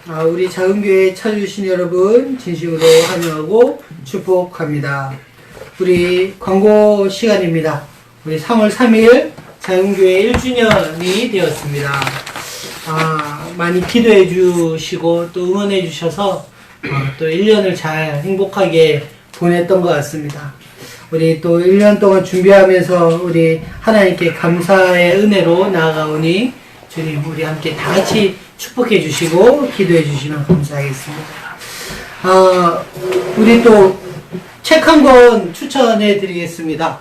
우리 작은교회 찾아주신 여러분 진심으로 환영하고 축복합니다. 우리 광고 시간입니다. 우리 3월 3일 작은교회 1주년이 되었습니다. 많이 기도해 주시고 또 응원해 주셔서 또 1년을 잘 행복하게 보냈던 것 같습니다. 우리 또 1년 동안 준비하면서 우리 하나님께 감사의 은혜로 나아가오니 주님 우리 함께 다 같이 축복해 주시고 기도해 주시면 감사하겠습니다. 우리 또 책 한 권 추천해 드리겠습니다.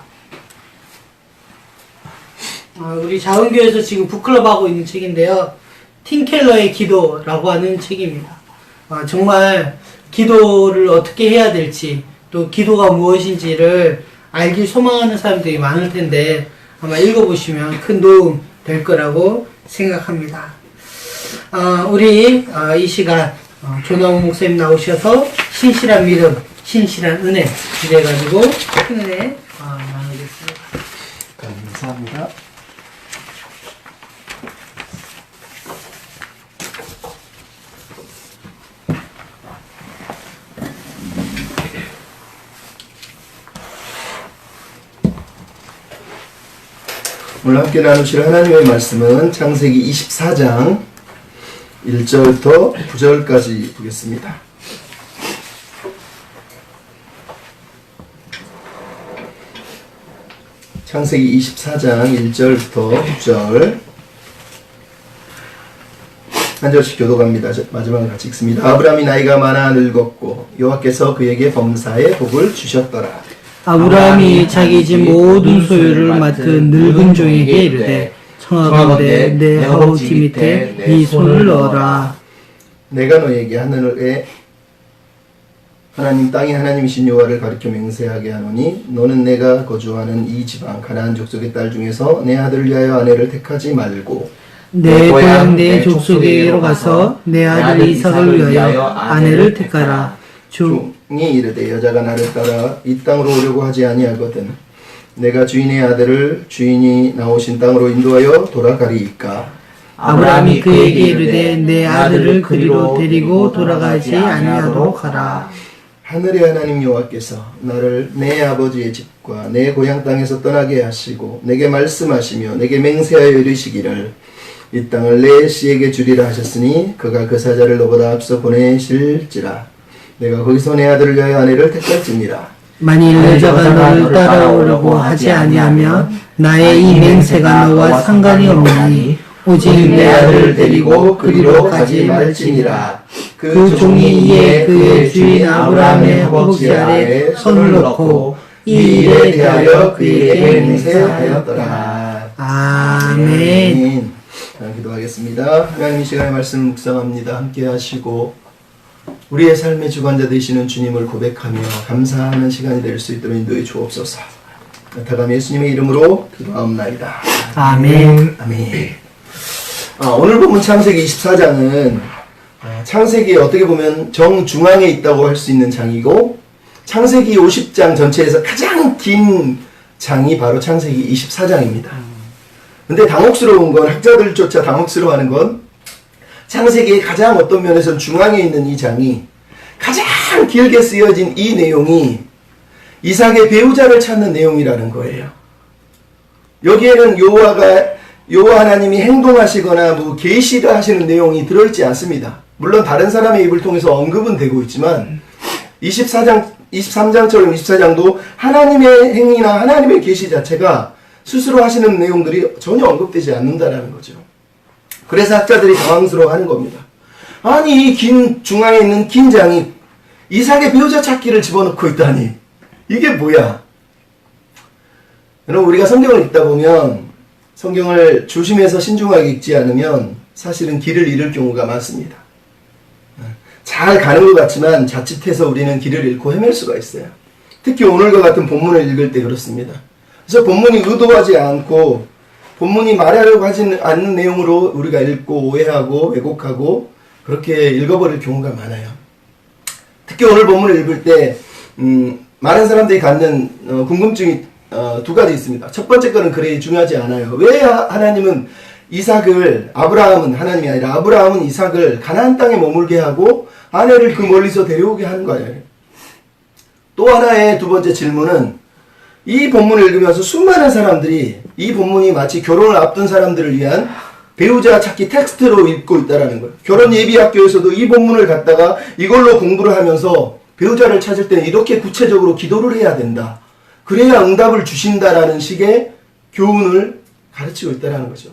우리 자은교회에서 지금 북클럽 하고 있는 책인데요. 팀 켈러의 기도라고 하는 책입니다. 정말 기도를 어떻게 해야 될지 또 기도가 무엇인지를 알길 소망하는 사람들이 많을 텐데 아마 읽어보시면 큰 도움 될 거라고 생각합니다. 우리 이 시간 조나무 목사님 나오셔서 신실한 믿음, 신실한 은혜 기대해가지고 큰 은혜 나누겠습니다. 감사합니다. 오늘 함께 나누실 하나님의 말씀은 창세기 24장 1절부터 9절까지 보겠습니다. 창세기 24장 1절부터 9절 한 절씩 교독합니다. 마지막을 같이 읽습니다. 아브라함이 나이가 많아 늙었고 여호와께서 그에게 범사의 복을 주셨더라. 아브라함이 자기 집 모든 소유를 맡은 늙은 종에게 이르되 청하건대 내 허벅지 밑에 네 손을 넣어라. 내가 너에게 하늘에 하나님 땅의 하나님이신 여호와를 가리켜 맹세하게 하노니 너는 내가 거주하는 이 지방 가나안 족속의 딸 중에서 내 아들을 위하여 아내를 택하지 말고 내 고향 내 족속에게로 가서 내 아들 이삭을 위하여 아내를 택하라. 종이 이르되 여자가 나를 따라 이 땅으로 오려고 하지 아니하거든 내가 주인의 아들을 주인이 나오신 땅으로 인도하여 돌아가리이까. 아브라함이 그에게 이르되 내 아들을 그리로 데리고 돌아가지 아니하도록 하라. 하늘의 하나님 여호와께서 나를 내 아버지의 집과 내 고향 땅에서 떠나게 하시고 내게 말씀하시며 내게 맹세하여 이르시기를 이 땅을 내 씨에게 주리라 하셨으니 그가 그 사자를 너보다 앞서 보내실지라. 내가 거기서 내 아들을 위하여 아내를 택할지니라. 만일 여자가 너를 따라오려고 하지 아니하면 나의 이 맹세가 너와 상관이 없나니 오직 내 아들을 데리고 그리로 가지 말지니라. 그 종이 이에 그의 주인 아브라함의 허벅지 아래 손을 넣고 이 일에 대하여 그에게 맹세하였더라. 아멘. 기도하겠습니다. 하나님 이 시간의 말씀 묵상합니다. 함께 하시고 우리의 삶의 주관자 되시는 주님을 고백하며 감사하는 시간이 될 수 있도록 인도해 주옵소서. 다감 예수님의 이름으로 기도하옵나이다. 아멘. 아멘. 오늘 본문 창세기 24장은 창세기에 어떻게 보면 정중앙에 있다고 할 수 있는 장이고 창세기 50장 전체에서 가장 긴 장이 바로 창세기 24장입니다. 근데 당혹스러운 건 학자들조차 당혹스러워하는 건 창세기의 가장 어떤 면에서는 중앙에 있는 이 장이 가장 길게 쓰여진 이 내용이 이삭의 배우자를 찾는 내용이라는 거예요. 여기에는 여호와 하나님이 행동하시거나 뭐 계시를 하시는 내용이 들어있지 않습니다. 물론 다른 사람의 입을 통해서 언급은 되고 있지만 23장처럼 24장도 하나님의 행위나 하나님의 계시 자체가 스스로 하시는 내용들이 전혀 언급되지 않는다라는 거죠. 그래서 학자들이 당황스러워하는 겁니다. 아니 이 긴 중앙에 있는 긴 장이 이삭의 배우자 찾기를 집어넣고 있다니 이게 뭐야? 여러분 우리가 성경을 읽다 보면 성경을 조심해서 신중하게 읽지 않으면 사실은 길을 잃을 경우가 많습니다. 잘 가는 것 같지만 자칫해서 우리는 길을 잃고 헤맬 수가 있어요. 특히 오늘과 같은 본문을 읽을 때 그렇습니다. 그래서 본문이 의도하지 않고 본문이 말하려고 하지 않는 내용으로 우리가 읽고 오해하고 왜곡하고 그렇게 읽어버릴 경우가 많아요. 특히 오늘 본문을 읽을 때 많은 사람들이 갖는 궁금증이 두 가지 있습니다. 첫 번째 거는 그래 중요하지 않아요. 왜 하나님은 이삭을 아브라함은 하나님이 아니라 아브라함은 이삭을 가나안 땅에 머물게 하고 아내를 그 멀리서 데려오게 하는 거예요. 또 하나의 두 번째 질문은 이 본문을 읽으면서 수많은 사람들이 이 본문이 마치 결혼을 앞둔 사람들을 위한 배우자 찾기 텍스트로 읽고 있다라는 거예요. 결혼 예비 학교에서도 이 본문을 갖다가 이걸로 공부를 하면서 배우자를 찾을 때는 이렇게 구체적으로 기도를 해야 된다. 그래야 응답을 주신다라는 식의 교훈을 가르치고 있다라는 거죠.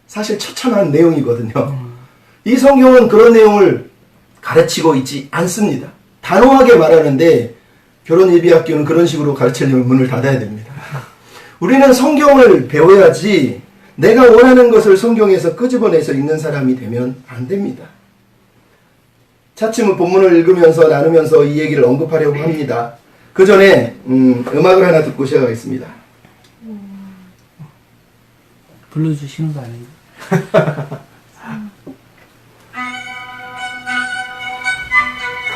사실 처참한 내용이거든요. 이 성경은 그런 내용을 가르치고 있지 않습니다. 단호하게 말하는데 결혼 예비 학교는 그런 식으로 가르치려면 문을 닫아야 됩니다. 우리는 성경을 배워야지 내가 원하는 것을 성경에서 끄집어내서 읽는 사람이 되면 안 됩니다. 차츰 본문을 읽으면서 나누면서 이 얘기를 언급하려고 합니다. 그 전에 음악을 하나 듣고 시작하겠습니다. 불러주시는 거 아니에요?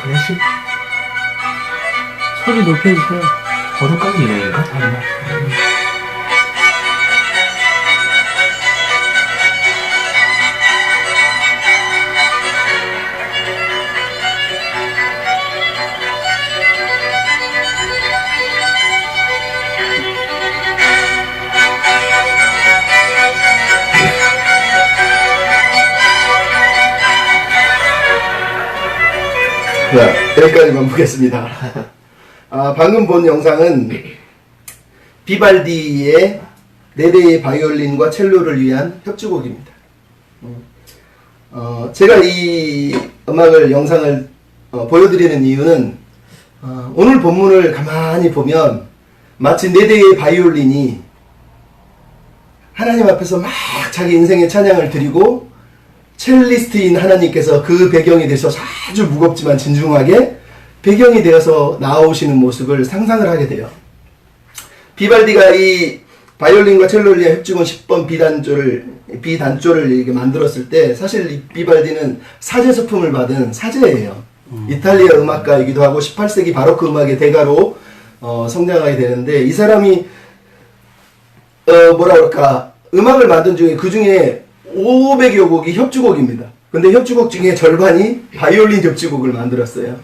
클래식? 소리 높여주세요. 어둠까지 인형인가? 자, 여기까지만 보겠습니다. 방금 본 영상은 비발디의 4대의 바이올린과 첼로를 위한 협주곡입니다. 제가 이 음악을, 영상을 보여드리는 이유는 오늘 본문을 가만히 보면 마치 4대의 바이올린이 하나님 앞에서 막 자기 인생의 찬양을 드리고 첼리스트인 하나님께서 그 배경이 되셔서 아주 무겁지만 진중하게 배경이 되어서 나오시는 모습을 상상을 하게 돼요. 비발디가 이 바이올린과 첼로를 위한 협주곡 10번 비단조를 이렇게 만들었을 때 사실 이 비발디는 사제 소품을 받은 사제예요. 이탈리아 음악가이기도 하고 18세기 바로크 음악의 대가로 성장하게 되는데 이 사람이 뭐라 그럴까 음악을 만든 중에 그 중에 500여 곡이 협주곡입니다. 근데 협주곡 중에 절반이 바이올린 협주곡을 만들었어요.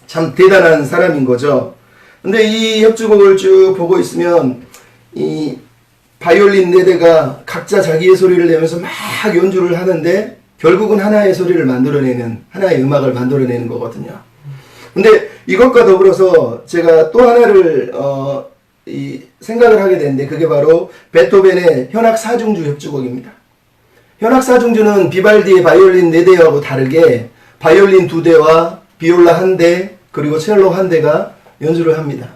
참 대단한 사람인 거죠. 근데 이 협주곡을 쭉 보고 있으면 이 바이올린 4대가 각자 자기의 소리를 내면서 막 연주를 하는데 결국은 하나의 소리를 만들어내는, 하나의 음악을 만들어내는 거거든요. 근데 이것과 더불어서 제가 또 하나를 생각을 하게 되는데 그게 바로 베토벤의 현악 4중주 협주곡입니다. 현악 4중주는 비발디의 바이올린 4대하고 다르게 바이올린 2대와 비올라 1대 그리고 첼로 1대가 연주를 합니다.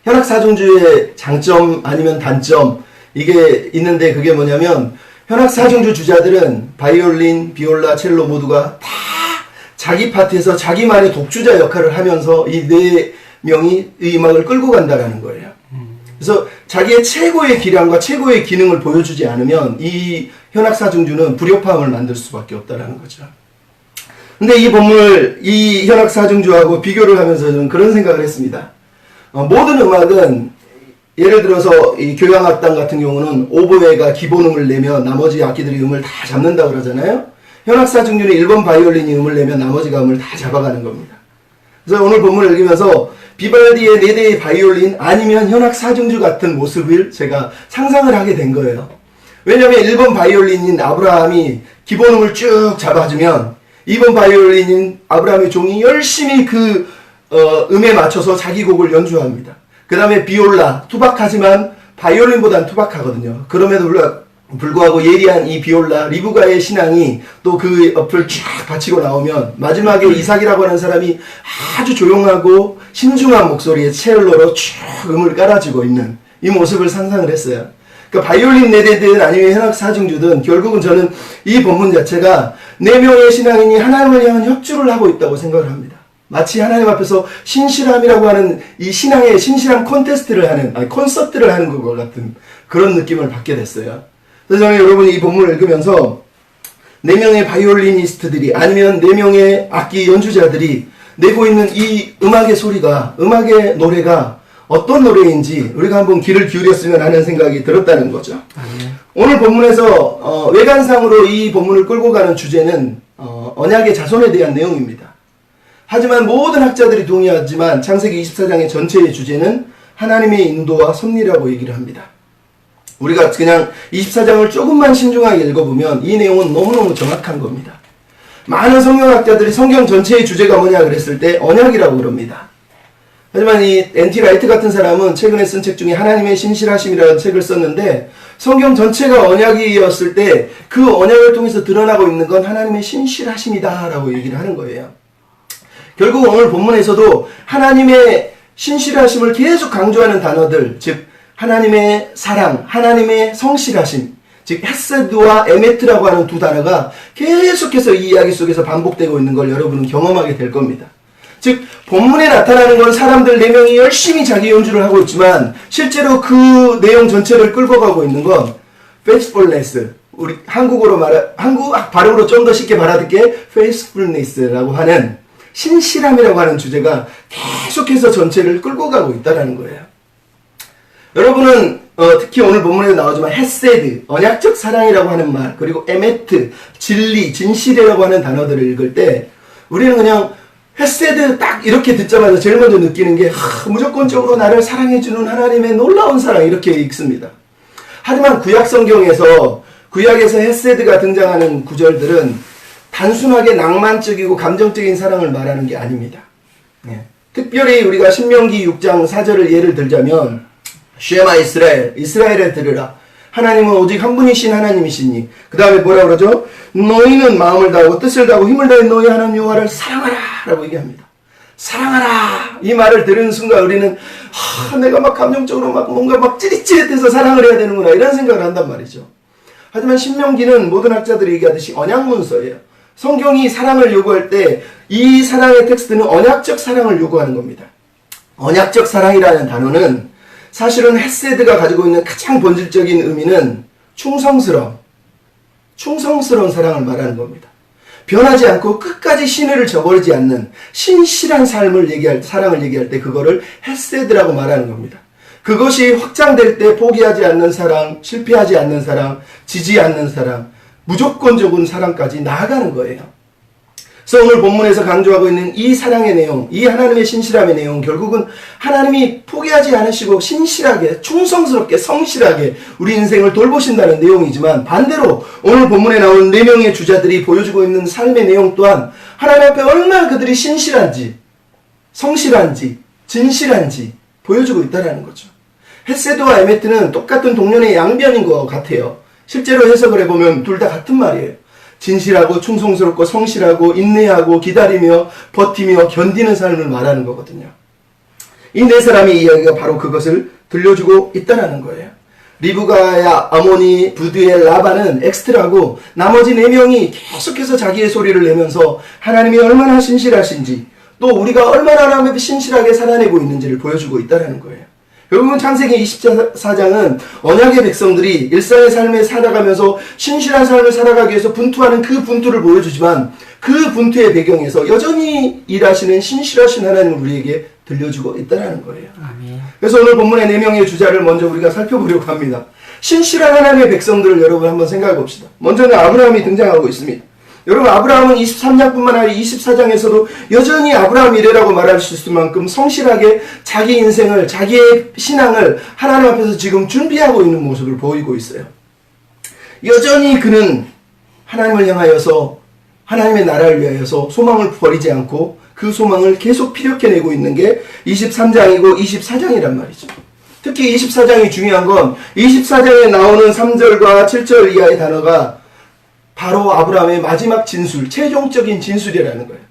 현악 4중주의 장점 아니면 단점 이게 있는데 그게 뭐냐면 현악 4중주 주자들은 바이올린, 비올라, 첼로 모두가 다 자기 파트에서 자기만의 독주자 역할을 하면서 이 4명이 이 음악을 끌고 간다라는 거예요. 그래서 자기의 최고의 기량과 최고의 기능을 보여주지 않으면 이 현악 4중주는 불협화음을 만들 수밖에 없다라는 거죠. 근데 이 본문을 이 현악 4중주하고 비교를 하면서 저는 그런 생각을 했습니다. 모든 음악은 예를 들어서 이 교향악단 같은 경우는 오보에가 기본음을 내면 나머지 악기들이 음을 다 잡는다고 그러잖아요. 현악 4중주는 1번 바이올린이 음을 내면 나머지가 음을 다 잡아가는 겁니다. 그래서 오늘 본문을 읽으면서 비발디의 4대의 바이올린 아니면 현악 4중주 같은 모습을 제가 상상을 하게 된 거예요. 왜냐하면 1번 바이올린인 아브라함이 기본음을 쭉 잡아주면 2번 바이올린인 아브라함의 종이 열심히 그 음에 맞춰서 자기 곡을 연주합니다. 그 다음에 비올라, 투박하지만 바이올린보다는 투박하거든요. 그럼에도 불구하고 예리한 이 비올라, 리브가의 신앙이 또 그 옆을 쫙 받치고 나오면 마지막에 이삭이라고 하는 사람이 아주 조용하고 신중한 목소리의 첼로로 쭉 음을 깔아주고 있는 이 모습을 상상을 했어요. 그러니까 바이올린 4대든 아니면 현악 4중주든 결국은 저는 이 본문 자체가 4명의 신앙인이 하나님을 향한 협주를 하고 있다고 생각을 합니다. 마치 하나님 앞에서 신실함이라고 하는 이 신앙의 신실함 콘서트를 하는 것 같은 그런 느낌을 받게 됐어요. 그래서 저는 여러분이 이 본문을 읽으면서 4명의 바이올리니스트들이 아니면 4명의 악기 연주자들이 내고 있는 이 음악의 소리가, 음악의 노래가 어떤 노래인지 우리가 한번 귀를 기울였으면 하는 생각이 들었다는 거죠. 오늘 본문에서 외관상으로 이 본문을 끌고 가는 주제는 언약의 자손에 대한 내용입니다. 하지만 모든 학자들이 동의하지만 창세기 24장의 전체의 주제는 하나님의 인도와 섭리라고 얘기를 합니다. 우리가 그냥 24장을 조금만 신중하게 읽어보면 이 내용은 너무너무 정확한 겁니다. 많은 성경학자들이 성경 전체의 주제가 뭐냐 그랬을 때 언약이라고 그럽니다. 하지만 이 N.T. 라이트 같은 사람은 최근에 쓴 책 중에 하나님의 신실하심이라는 책을 썼는데 성경 전체가 언약이었을 때 그 언약을 통해서 드러나고 있는 건 하나님의 신실하심이다 라고 얘기를 하는 거예요. 결국 오늘 본문에서도 하나님의 신실하심을 계속 강조하는 단어들, 즉 하나님의 사랑, 하나님의 성실하심, 즉 헤세드와 에메트라고 하는 두 단어가 계속해서 이 이야기 속에서 반복되고 있는 걸 여러분은 경험하게 될 겁니다. 즉 본문에 나타나는 건 사람들 4명이 열심히 자기 연주를 하고 있지만 실제로 그 내용 전체를 끌고 가고 있는 건 faithfulness, 우리 한국 발음으로 좀 더 쉽게 말하듣게 faithfulness라고 하는 신실함이라고 하는 주제가 계속해서 전체를 끌고 가고 있다는 거예요. 여러분은 특히 오늘 본문에 나오지만 헤세드, 언약적 사랑이라고 하는 말, 그리고 에메트, 진리, 진실이라고 하는 단어들을 읽을 때 우리는 그냥 헤세드 딱 이렇게 듣자마자 제일 먼저 느끼는 게 무조건적으로 나를 사랑해주는 하나님의 놀라운 사랑 이렇게 읽습니다. 하지만 구약 성경에서 구약에서 헤세드가 등장하는 구절들은 단순하게 낭만적이고 감정적인 사랑을 말하는 게 아닙니다. 특별히 우리가 신명기 6장 4절을 예를 들자면 쉐마 이스라엘, 이스라엘에 들으라. 하나님은 오직 한 분이신 하나님이시니. 그 다음에 뭐라 그러죠? 너희는 마음을 다하고 뜻을 다하고 힘을 다해 너희 하나님 여호와를 사랑하라 라고 얘기합니다. 사랑하라. 이 말을 들은 순간 우리는 내가 막 감정적으로 막 뭔가 막 찌릿찌릿해서 사랑을 해야 되는구나 이런 생각을 한단 말이죠. 하지만 신명기는 모든 학자들이 얘기하듯이 언약문서예요. 성경이 사랑을 요구할 때 이 사랑의 텍스트는 언약적 사랑을 요구하는 겁니다. 언약적 사랑이라는 단어는 사실은 헤세드가 가지고 있는 가장 본질적인 의미는 충성스러운 사랑을 말하는 겁니다. 변하지 않고 끝까지 신의를 저버리지 않는 신실한 사랑을 얘기할 때 그거를 헤세드라고 말하는 겁니다. 그것이 확장될 때 포기하지 않는 사랑, 실패하지 않는 사랑, 지지 않는 사랑, 무조건적인 사랑까지 나아가는 거예요. 그래서 오늘 본문에서 강조하고 있는 이 사랑의 내용, 이 하나님의 신실함의 내용, 결국은 하나님이 포기하지 않으시고 신실하게, 충성스럽게, 성실하게 우리 인생을 돌보신다는 내용이지만 반대로 오늘 본문에 나온 4명의 주자들이 보여주고 있는 삶의 내용 또한 하나님 앞에 얼마나 그들이 신실한지, 성실한지, 진실한지 보여주고 있다는 거죠. 헤세드와 에메트는 똑같은 동년의 양변인 것 같아요. 실제로 해석을 해보면 둘 다 같은 말이에요. 진실하고 충성스럽고 성실하고 인내하고 기다리며 버티며 견디는 삶을 말하는 거거든요. 이 4사람의 이야기가 바로 그것을 들려주고 있다는 거예요. 리브가야, 아모니, 부두엘, 라반은 엑스트라고 나머지 4명이 계속해서 자기의 소리를 내면서 하나님이 얼마나 신실하신지 또 우리가 얼마나 하나님 앞에 신실하게 살아내고 있는지를 보여주고 있다는 거예요. 결국은 창세기 24장은 언약의 백성들이 일상의 삶에 살아가면서 신실한 삶을 살아가기 위해서 분투하는 그 분투를 보여주지만 그 분투의 배경에서 여전히 일하시는 신실하신 하나님을 우리에게 들려주고 있다는 거예요. 아멘. 그래서 오늘 본문의 4명의 주자를 먼저 우리가 살펴보려고 합니다. 신실한 하나님의 백성들을 여러분 한번 생각해 봅시다. 먼저는 아브라함이 등장하고 있습니다. 여러분 아브라함은 23장뿐만 아니라 24장에서도 여전히 아브라함 이래라고 말할 수 있을 만큼 성실하게 자기 인생을, 자기의 신앙을 하나님 앞에서 지금 준비하고 있는 모습을 보이고 있어요. 여전히 그는 하나님을 향하여서 하나님의 나라를 위하여서 소망을 버리지 않고 그 소망을 계속 피력해내고 있는 게 23장이고 24장이란 말이죠. 특히 24장이 중요한 건 24장에 나오는 3절과 7절 이하의 단어가 바로 아브라함의 마지막 진술, 최종적인 진술이라는 거예요.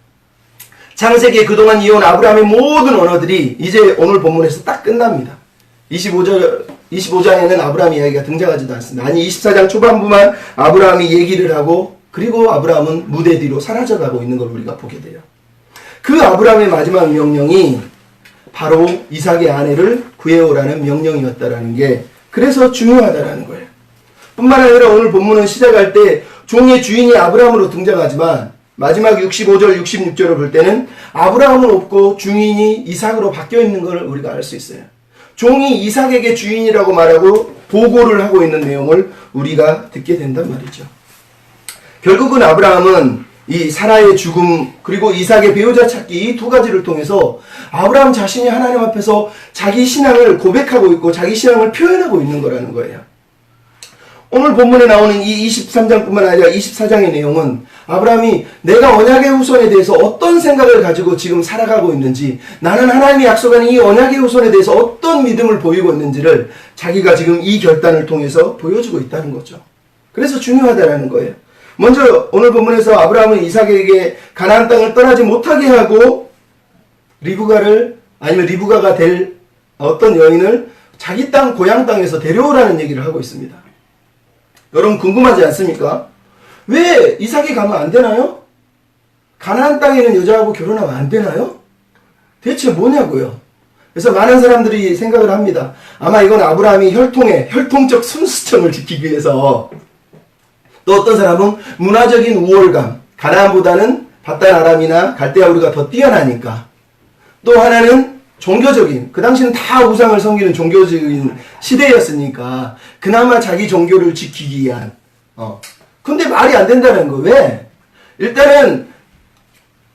창세기에 그동안 이어온 아브라함의 모든 언어들이 이제 오늘 본문에서 딱 끝납니다. 25장에는 아브라함 이야기가 등장하지도 않습니다. 아니 24장 초반부만 아브라함이 얘기를 하고 그리고 아브라함은 무대 뒤로 사라져가고 있는 걸 우리가 보게 돼요. 그 아브라함의 마지막 명령이 바로 이삭의 아내를 구해오라는 명령이었다라는 게 그래서 중요하다라는 거예요. 뿐만 아니라 오늘 본문은 시작할 때 종의 주인이 아브라함으로 등장하지만 마지막 65절, 66절을 볼 때는 아브라함은 없고 주인이 이삭으로 바뀌어 있는 걸 우리가 알 수 있어요. 종이 이삭에게 주인이라고 말하고 보고를 하고 있는 내용을 우리가 듣게 된단 말이죠. 결국은 아브라함은 이 사라의 죽음 그리고 이삭의 배우자 찾기 이 두 가지를 통해서 아브라함 자신이 하나님 앞에서 자기 신앙을 고백하고 있고 자기 신앙을 표현하고 있는 거라는 거예요. 오늘 본문에 나오는 이 23장뿐만 아니라 24장의 내용은 아브라함이 내가 언약의 후손에 대해서 어떤 생각을 가지고 지금 살아가고 있는지, 나는 하나님이 약속한 이 언약의 후손에 대해서 어떤 믿음을 보이고 있는지를 자기가 지금 이 결단을 통해서 보여주고 있다는 거죠. 그래서 중요하다는 거예요. 먼저 오늘 본문에서 아브라함은 이삭에게 가나안 땅을 떠나지 못하게 하고 리브가가 될 어떤 여인을 자기 땅 고향 땅에서 데려오라는 얘기를 하고 있습니다. 여러분 궁금하지 않습니까? 왜 이삭이 가면 안 되나요? 가나안 땅에 있는 여자하고 결혼하면 안 되나요? 대체 뭐냐고요? 그래서 많은 사람들이 생각을 합니다. 아마 이건 아브라함이 혈통적 순수성을 지키기 위해서, 또 어떤 사람은 문화적인 우월감, 가나안보다는 바단 아람이나 갈대아 우르가 더 뛰어나니까, 또 하나는 종교적인, 그 당시는 다 우상을 섬기는 종교적인 시대였으니까 그나마 자기 종교를 지키기 위한 근데 말이 안 된다는 거. 왜? 일단은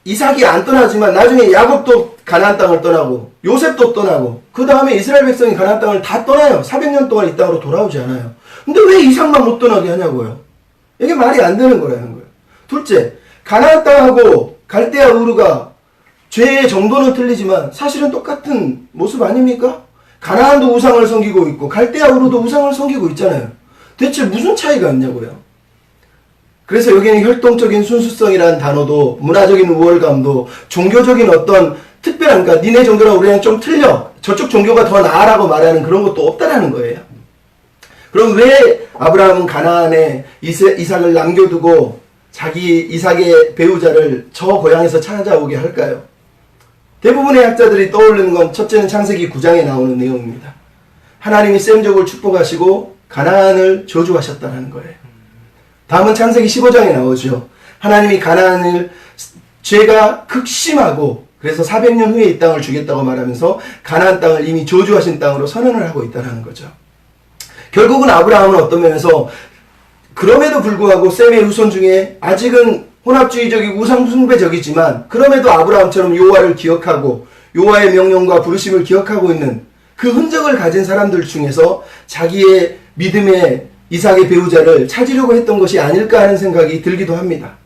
이삭이 안 떠나지만 나중에 야곱도 가나안 땅을 떠나고 요셉도 떠나고 그 다음에 이스라엘 백성이 가나안 땅을 다 떠나요. 400년 동안 이 땅으로 돌아오지 않아요. 근데 왜 이삭만 못 떠나게 하냐고요. 이게 말이 안 되는 거라는 거예요. 둘째, 가나안 땅하고 갈대아 우르가 죄의 정도는 틀리지만 사실은 똑같은 모습 아닙니까? 가나안도 우상을 섬기고 있고 갈대아 우르도 우상을 섬기고 있잖아요. 대체 무슨 차이가 있냐고요. 그래서 여기는 혈통적인 순수성이라는 단어도, 문화적인 우월감도, 종교적인 어떤 특별한, 그러니까 니네 종교랑 우리랑 좀 틀려, 저쪽 종교가 더 나아라고 말하는 그런 것도 없다라는 거예요. 그럼 왜 아브라함은 가나안에 이삭을 남겨두고 자기 이삭의 배우자를 저 고향에서 찾아오게 할까요? 대부분의 학자들이 떠올리는 건 첫째는 창세기 9장에 나오는 내용입니다. 하나님이 셈족을 축복하시고 가나안을 저주하셨다는 거예요. 다음은 창세기 15장에 나오죠. 하나님이 가나안을 죄가 극심하고 그래서 400년 후에 이 땅을 주겠다고 말하면서 가나안 땅을 이미 저주하신 땅으로 선언을 하고 있다는 거죠. 결국은 아브라함은 어떤 면에서 그럼에도 불구하고 셈의 후손 중에 아직은 혼합주의적이고 우상숭배적이지만 그럼에도 아브라함처럼 여호와를 기억하고 여호와의 명령과 부르심을 기억하고 있는 그 흔적을 가진 사람들 중에서 자기의 믿음의 이삭의 배우자를 찾으려고 했던 것이 아닐까 하는 생각이 들기도 합니다.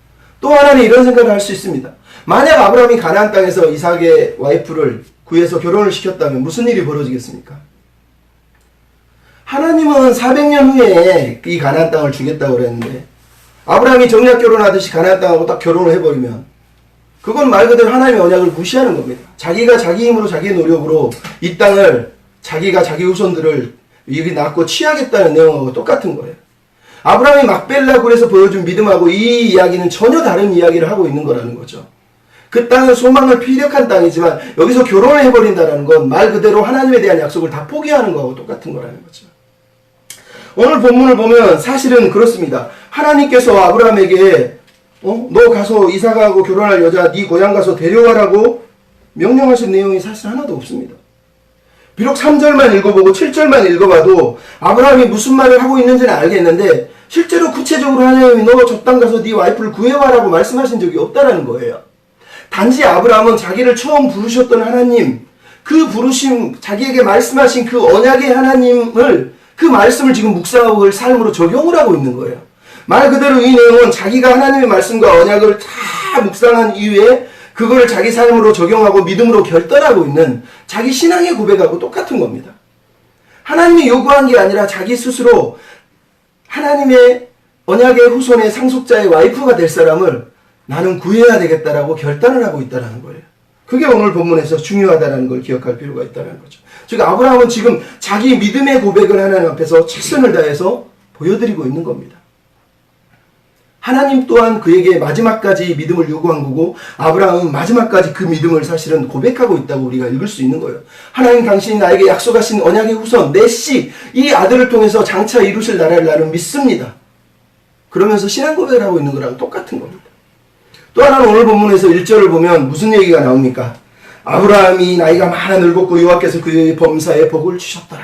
또 하나는 이런 생각을 할 수 있습니다. 만약 아브라함이 가나안 땅에서 이삭의 와이프를 구해서 결혼을 시켰다면 무슨 일이 벌어지겠습니까? 하나님은 400년 후에 이 가나안 땅을 주겠다고 그랬는데 아브라함이 정략 결혼하듯이 가나안 땅하고 딱 결혼을 해버리면 그건 말 그대로 하나님의 언약을 무시하는 겁니다. 자기가 자기 힘으로 자기 노력으로 이 땅을 자기가 자기 후손들을 여기 낳고 취하겠다는 내용하고 똑같은 거예요. 아브라함이 막벨라 굴에서 보여준 믿음하고 이 이야기는 전혀 다른 이야기를 하고 있는 거라는 거죠. 그 땅은 소망을 피력한 땅이지만 여기서 결혼을 해버린다는 건 말 그대로 하나님에 대한 약속을 다 포기하는 거하고 똑같은 거라는 거죠. 오늘 본문을 보면 사실은 그렇습니다. 하나님께서 아브라함에게 너 가서 이삭하고 결혼할 여자 네 고향 가서 데려와라고 명령하신 내용이 사실 하나도 없습니다. 비록 3절만 읽어보고 7절만 읽어봐도 아브라함이 무슨 말을 하고 있는지는 알겠는데 실제로 구체적으로 하나님이 너 저 땅 가서 네 와이프를 구해와라고 말씀하신 적이 없다라는 거예요. 단지 아브라함은 자기를 처음 부르셨던 하나님, 그 부르심, 자기에게 말씀하신 그 언약의 하나님을, 그 말씀을 지금 묵상하고 삶으로 적용을 하고 있는 거예요. 말 그대로 이 내용은 자기가 하나님의 말씀과 언약을 다 묵상한 이후에 그걸 자기 삶으로 적용하고 믿음으로 결단하고 있는 자기 신앙의 고백하고 똑같은 겁니다. 하나님이 요구한 게 아니라 자기 스스로 하나님의 언약의 후손의 상속자의 와이프가 될 사람을 나는 구해야 되겠다라고 결단을 하고 있다는 거예요. 그게 오늘 본문에서 중요하다는 걸 기억할 필요가 있다는 거죠. 즉 아브라함은 지금 자기 믿음의 고백을 하나님 앞에서 최선을 다해서 보여드리고 있는 겁니다. 하나님 또한 그에게 마지막까지 믿음을 요구한 거고 아브라함은 마지막까지 그 믿음을 사실은 고백하고 있다고 우리가 읽을 수 있는 거예요. 하나님 당신이 나에게 약속하신 언약의 후손 내 씨 이 아들을 통해서 장차 이루실 나라를 나는 믿습니다. 그러면서 신앙 고백을 하고 있는 거랑 똑같은 겁니다. 또 하나는 오늘 본문에서 1절을 보면 무슨 얘기가 나옵니까? 아브라함이 나이가 많아 늙었고 여호와께서 그의 범사에 복을 주셨더라.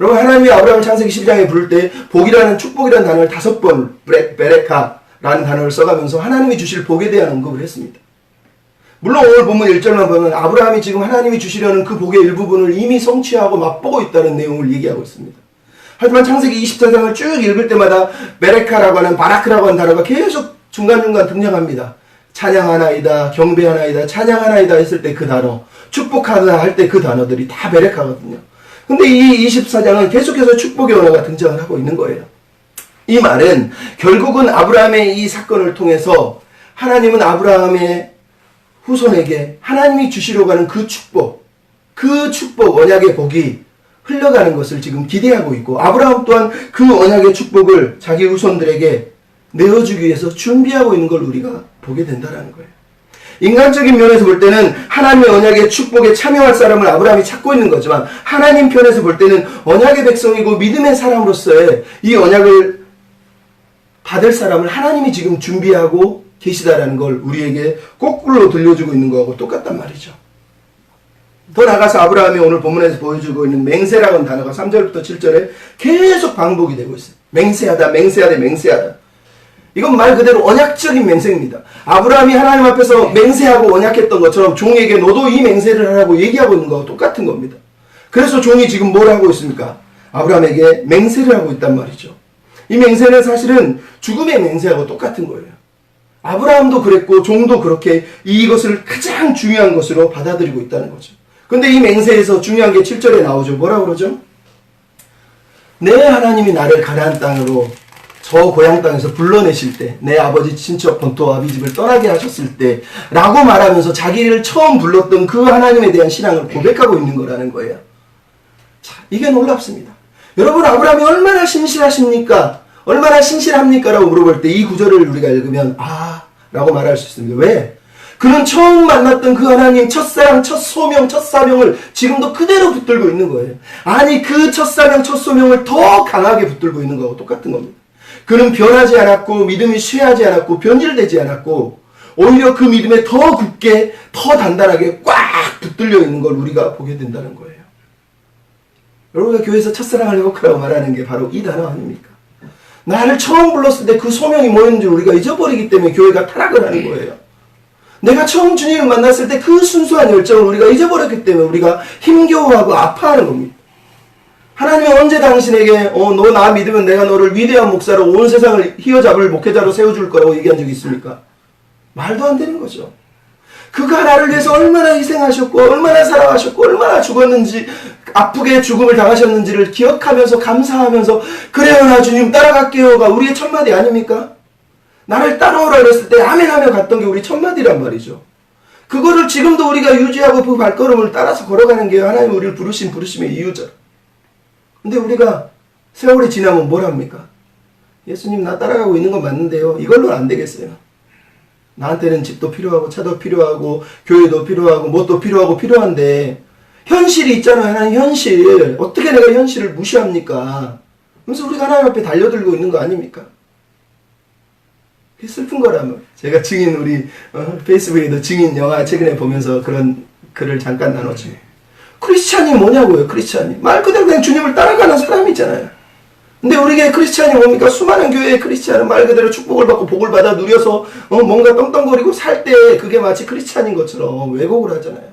여러분, 하나님이 아브라함을 창세기 12장에 부를 때 복이라는, 축복이라는 단어를 5번 베레카라는 단어를 써가면서 하나님이 주실 복에 대한 언급을 했습니다. 물론 오늘 본문 1절만 보면 아브라함이 지금 하나님이 주시려는 그 복의 일부분을 이미 성취하고 맛보고 있다는 내용을 얘기하고 있습니다. 하지만 창세기 24장을 쭉 읽을 때마다 베레카라고 하는, 바라크라고 하는 단어가 계속 중간중간 등장합니다. 찬양하나이다, 경배하나이다, 찬양하나이다 했을 때 그 단어, 축복하다 할 때 그 단어들이 다 베레카거든요. 근데 이 24장은 계속해서 축복의 언어가 등장을 하고 있는 거예요. 이 말은 결국은 아브라함의 이 사건을 통해서 하나님은 아브라함의 후손에게 하나님이 주시려고 하는 그 축복, 언약의 복이 흘러가는 것을 지금 기대하고 있고, 아브라함 또한 그 언약의 축복을 자기 후손들에게 내어주기 위해서 준비하고 있는 걸 우리가 보게 된다는 거예요. 인간적인 면에서 볼 때는 하나님의 언약의 축복에 참여할 사람을 아브라함이 찾고 있는 거지만, 하나님 편에서 볼 때는 언약의 백성이고 믿음의 사람으로서의 이 언약을 받을 사람을 하나님이 지금 준비하고 계시다라는 걸 우리에게 거꾸로 들려주고 있는 거하고 똑같단 말이죠. 더 나가서 아브라함이 오늘 본문에서 보여주고 있는 맹세라고 하는 단어가 3절부터 7절에 계속 반복이 되고 있어요. 맹세하다, 맹세하다, 맹세하다. 이건 말 그대로 언약적인 맹세입니다. 아브라함이 하나님 앞에서 맹세하고 언약했던 것처럼 종에게 너도 이 맹세를 하라고 얘기하고 있는 거와 똑같은 겁니다. 그래서 종이 지금 뭘 하고 있습니까? 아브라함에게 맹세를 하고 있단 말이죠. 이 맹세는 사실은 죽음의 맹세하고 똑같은 거예요. 아브라함도 그랬고 종도 그렇게 이것을 가장 중요한 것으로 받아들이고 있다는 거죠. 근데 이 맹세에서 중요한 게 7절에 나오죠. 뭐라고 그러죠? 내 하나님이 나를 가나안 땅으로, 저 고향 땅에서 불러내실 때, 내 아버지 친척 본토 아비집을 떠나게 하셨을 때 라고 말하면서 자기를 처음 불렀던 그 하나님에 대한 신앙을 고백하고 있는 거라는 거예요. 자, 이게 놀랍습니다. 여러분, 아브라함이 얼마나 신실하십니까? 얼마나 신실합니까? 라고 물어볼 때 이 구절을 우리가 읽으면 라고 말할 수 있습니다. 왜? 그는 처음 만났던 그 하나님, 첫사랑, 첫 소명, 첫 사명을 지금도 그대로 붙들고 있는 거예요. 아니, 그 첫사랑, 첫 소명을 더 강하게 붙들고 있는 거하고 똑같은 겁니다. 그는 변하지 않았고 믿음이 쇠하지 않았고 변질되지 않았고 오히려 그 믿음에 더 굳게, 더 단단하게 꽉 붙들려 있는 걸 우리가 보게 된다는 거예요. 여러분가 교회에서 첫사랑을 회복하라고 말하는 게 바로 이 단어 아닙니까? 나를 처음 불렀을 때 그 소명이 뭐였는지 우리가 잊어버리기 때문에 교회가 타락을 하는 거예요. 내가 처음 주님을 만났을 때 그 순수한 열정을 우리가 잊어버렸기 때문에 우리가 힘겨워하고 아파하는 겁니다. 하나님이 언제 당신에게 너 나 믿으면 내가 너를 위대한 목사로 온 세상을 휘어잡을 목회자로 세워줄 거라고 얘기한 적이 있습니까? 말도 안 되는 거죠. 그가 나를 위해서 얼마나 희생하셨고 얼마나 사랑하셨고 얼마나 죽었는지, 아프게 죽음을 당하셨는지를 기억하면서 감사하면서 그래요 나 주님 따라갈게요가 우리의 첫마디 아닙니까? 나를 따라오라 그랬을 때 아멘하며 갔던 게 우리 첫마디란 말이죠. 그거를 지금도 우리가 유지하고 그 발걸음을 따라서 걸어가는 게 하나님 우리를 부르신 부르심의 이유죠. 근데 우리가 세월이 지나면 뭘 합니까? 예수님 나 따라가고 있는 건 맞는데요. 이걸로는 안 되겠어요. 나한테는 집도 필요하고 차도 필요하고 교회도 필요하고 뭣도 필요하고 필요한데 현실이 있잖아요. 하나님 현실. 어떻게 내가 현실을 무시합니까? 그래서 우리가 하나님 앞에 달려들고 있는 거 아닙니까? 슬픈 거라면 제가 증인 우리 페이스북에도 증인 영화 최근에 보면서 그런 글을 잠깐 나눴죠. 크리스찬이 뭐냐고요. 크리스찬이 말 그대로 그냥 주님을 따라가는 사람이잖아요. 근데 우리에게 크리스찬이 뭡니까? 수많은 교회의 크리스찬은 말 그대로 축복을 받고 복을 받아 누려서 뭔가 떵떵거리고 살 때 그게 마치 크리스찬인 것처럼 왜곡을 하잖아요.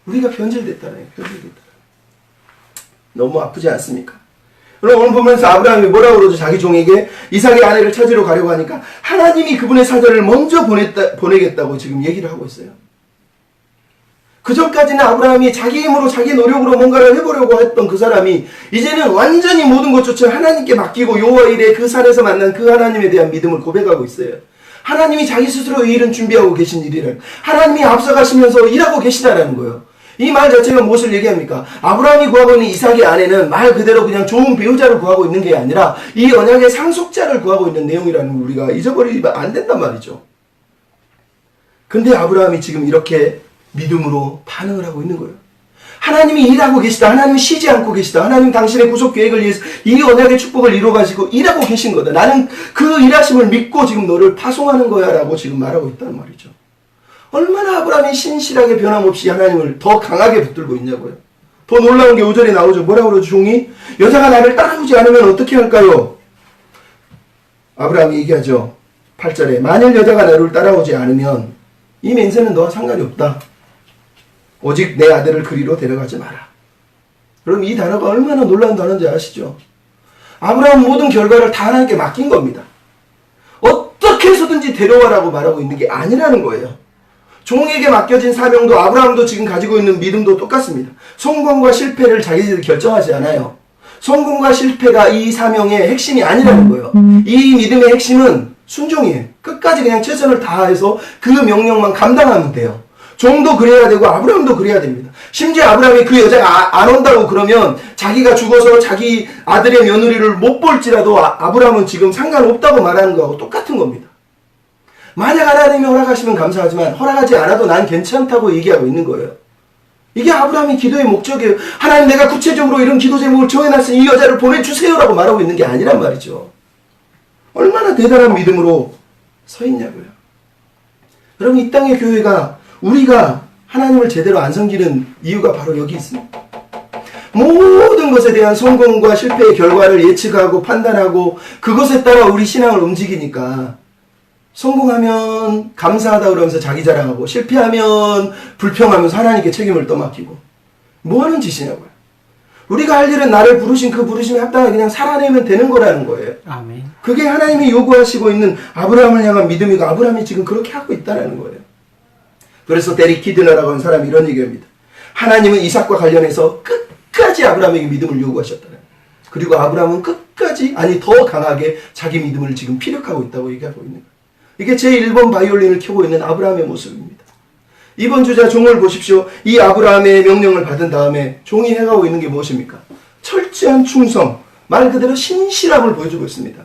우리가 변질됐다네요. 변질됐다. 너무 아프지 않습니까? 그럼 오늘 보면서 아브라함이 뭐라고 그러죠? 자기 종에게 이삭의 아내를 찾으러 가려고 하니까 하나님이 그분의 사자를 먼저 보내겠다고 지금 얘기를 하고 있어요. 그 전까지는 아브라함이 자기 힘으로 자기 노력으로 뭔가를 해보려고 했던 그 사람이 이제는 완전히 모든 것조차 하나님께 맡기고 여호와 이레 그 산에서 만난 그 하나님에 대한 믿음을 고백하고 있어요. 하나님이 자기 스스로 이 일은 준비하고 계신 일이라는, 하나님이 앞서가시면서 일하고 계시다라는 거예요. 이 말 자체가 무엇을 얘기합니까? 아브라함이 구하고 있는 이삭의 아내는 말 그대로 그냥 좋은 배우자를 구하고 있는 게 아니라 이 언약의 상속자를 구하고 있는 내용이라는 걸 우리가 잊어버리면 안 된단 말이죠. 근데 아브라함이 지금 이렇게 믿음으로 반응을 하고 있는 거예요. 하나님이 일하고 계시다. 하나님이 쉬지 않고 계시다. 하나님 당신의 구속 계획을 위해서 이 언약의 축복을 이루어가지고 일하고 계신 거다. 나는 그 일하심을 믿고 지금 너를 파송하는 거야 라고 지금 말하고 있다는 말이죠. 얼마나 아브라함이 신실하게 변함없이 하나님을 더 강하게 붙들고 있냐고요. 더 놀라운 게 5절에 나오죠. 뭐라고 그러죠? 종이 여자가 나를 따라오지 않으면 어떻게 할까요? 아브라함이 얘기하죠. 8절에 만일 여자가 나를 따라오지 않으면 이 맹세는 너와 상관이 없다. 오직 내 아들을 그리로 데려가지 마라. 그럼 이 단어가 얼마나 놀라운 단어인지 아시죠? 아브라함은 모든 결과를 다 하나님께 맡긴 겁니다. 어떻게 해서든지 데려와라고 말하고 있는 게 아니라는 거예요. 종에게 맡겨진 사명도 아브라함도 지금 가지고 있는 믿음도 똑같습니다. 성공과 실패를 자기들이 결정하지 않아요. 성공과 실패가 이 사명의 핵심이 아니라는 거예요. 이 믿음의 핵심은 순종이에요. 끝까지 그냥 최선을 다해서 그 명령만 감당하면 돼요. 종도 그래야 되고 아브라함도 그래야 됩니다. 심지어 아브라함이 그 여자가 안 온다고 그러면 자기가 죽어서 자기 아들의 며느리를 못 볼지라도 아브라함은 지금 상관없다고 말하는 거하고 똑같은 겁니다. 만약 하나님이 허락하시면 감사하지만 허락하지 않아도 난 괜찮다고 얘기하고 있는 거예요. 이게 아브라함의 기도의 목적이에요. 하나님 내가 구체적으로 이런 기도 제목을 정해놨으니 이 여자를 보내주세요라고 말하고 있는 게 아니란 말이죠. 얼마나 대단한 믿음으로 서 있냐고요. 여러분 이 땅의 교회가 우리가 하나님을 제대로 안 섬기는 이유가 바로 여기 있습니다. 모든 것에 대한 성공과 실패의 결과를 예측하고 판단하고 그것에 따라 우리 신앙을 움직이니까 성공하면 감사하다 그러면서 자기 자랑하고 실패하면 불평하면서 하나님께 책임을 떠맡기고 뭐 하는 짓이냐고요. 우리가 할 일은 나를 부르신 그 부르심에 합당하게 그냥 살아내면 되는 거라는 거예요. 아멘. 그게 하나님이 요구하시고 있는 아브라함을 향한 믿음이고 아브라함이 지금 그렇게 하고 있다는 거예요. 그래서 데릭 키드너라고 하는 사람이 이런 얘기합니다. 하나님은 이삭과 관련해서 끝까지 아브라함에게 믿음을 요구하셨다는 거예요. 그리고 아브라함은 끝까지 아니 더 강하게 자기 믿음을 지금 피력하고 있다고 얘기하고 있는 거예요. 이게 제1번 바이올린을 켜고 있는 아브라함의 모습입니다. 이번 주자 종을 보십시오. 이 아브라함의 명령을 받은 다음에 종이 해가고 있는 게 무엇입니까? 철저한 충성, 말 그대로 신실함을 보여주고 있습니다.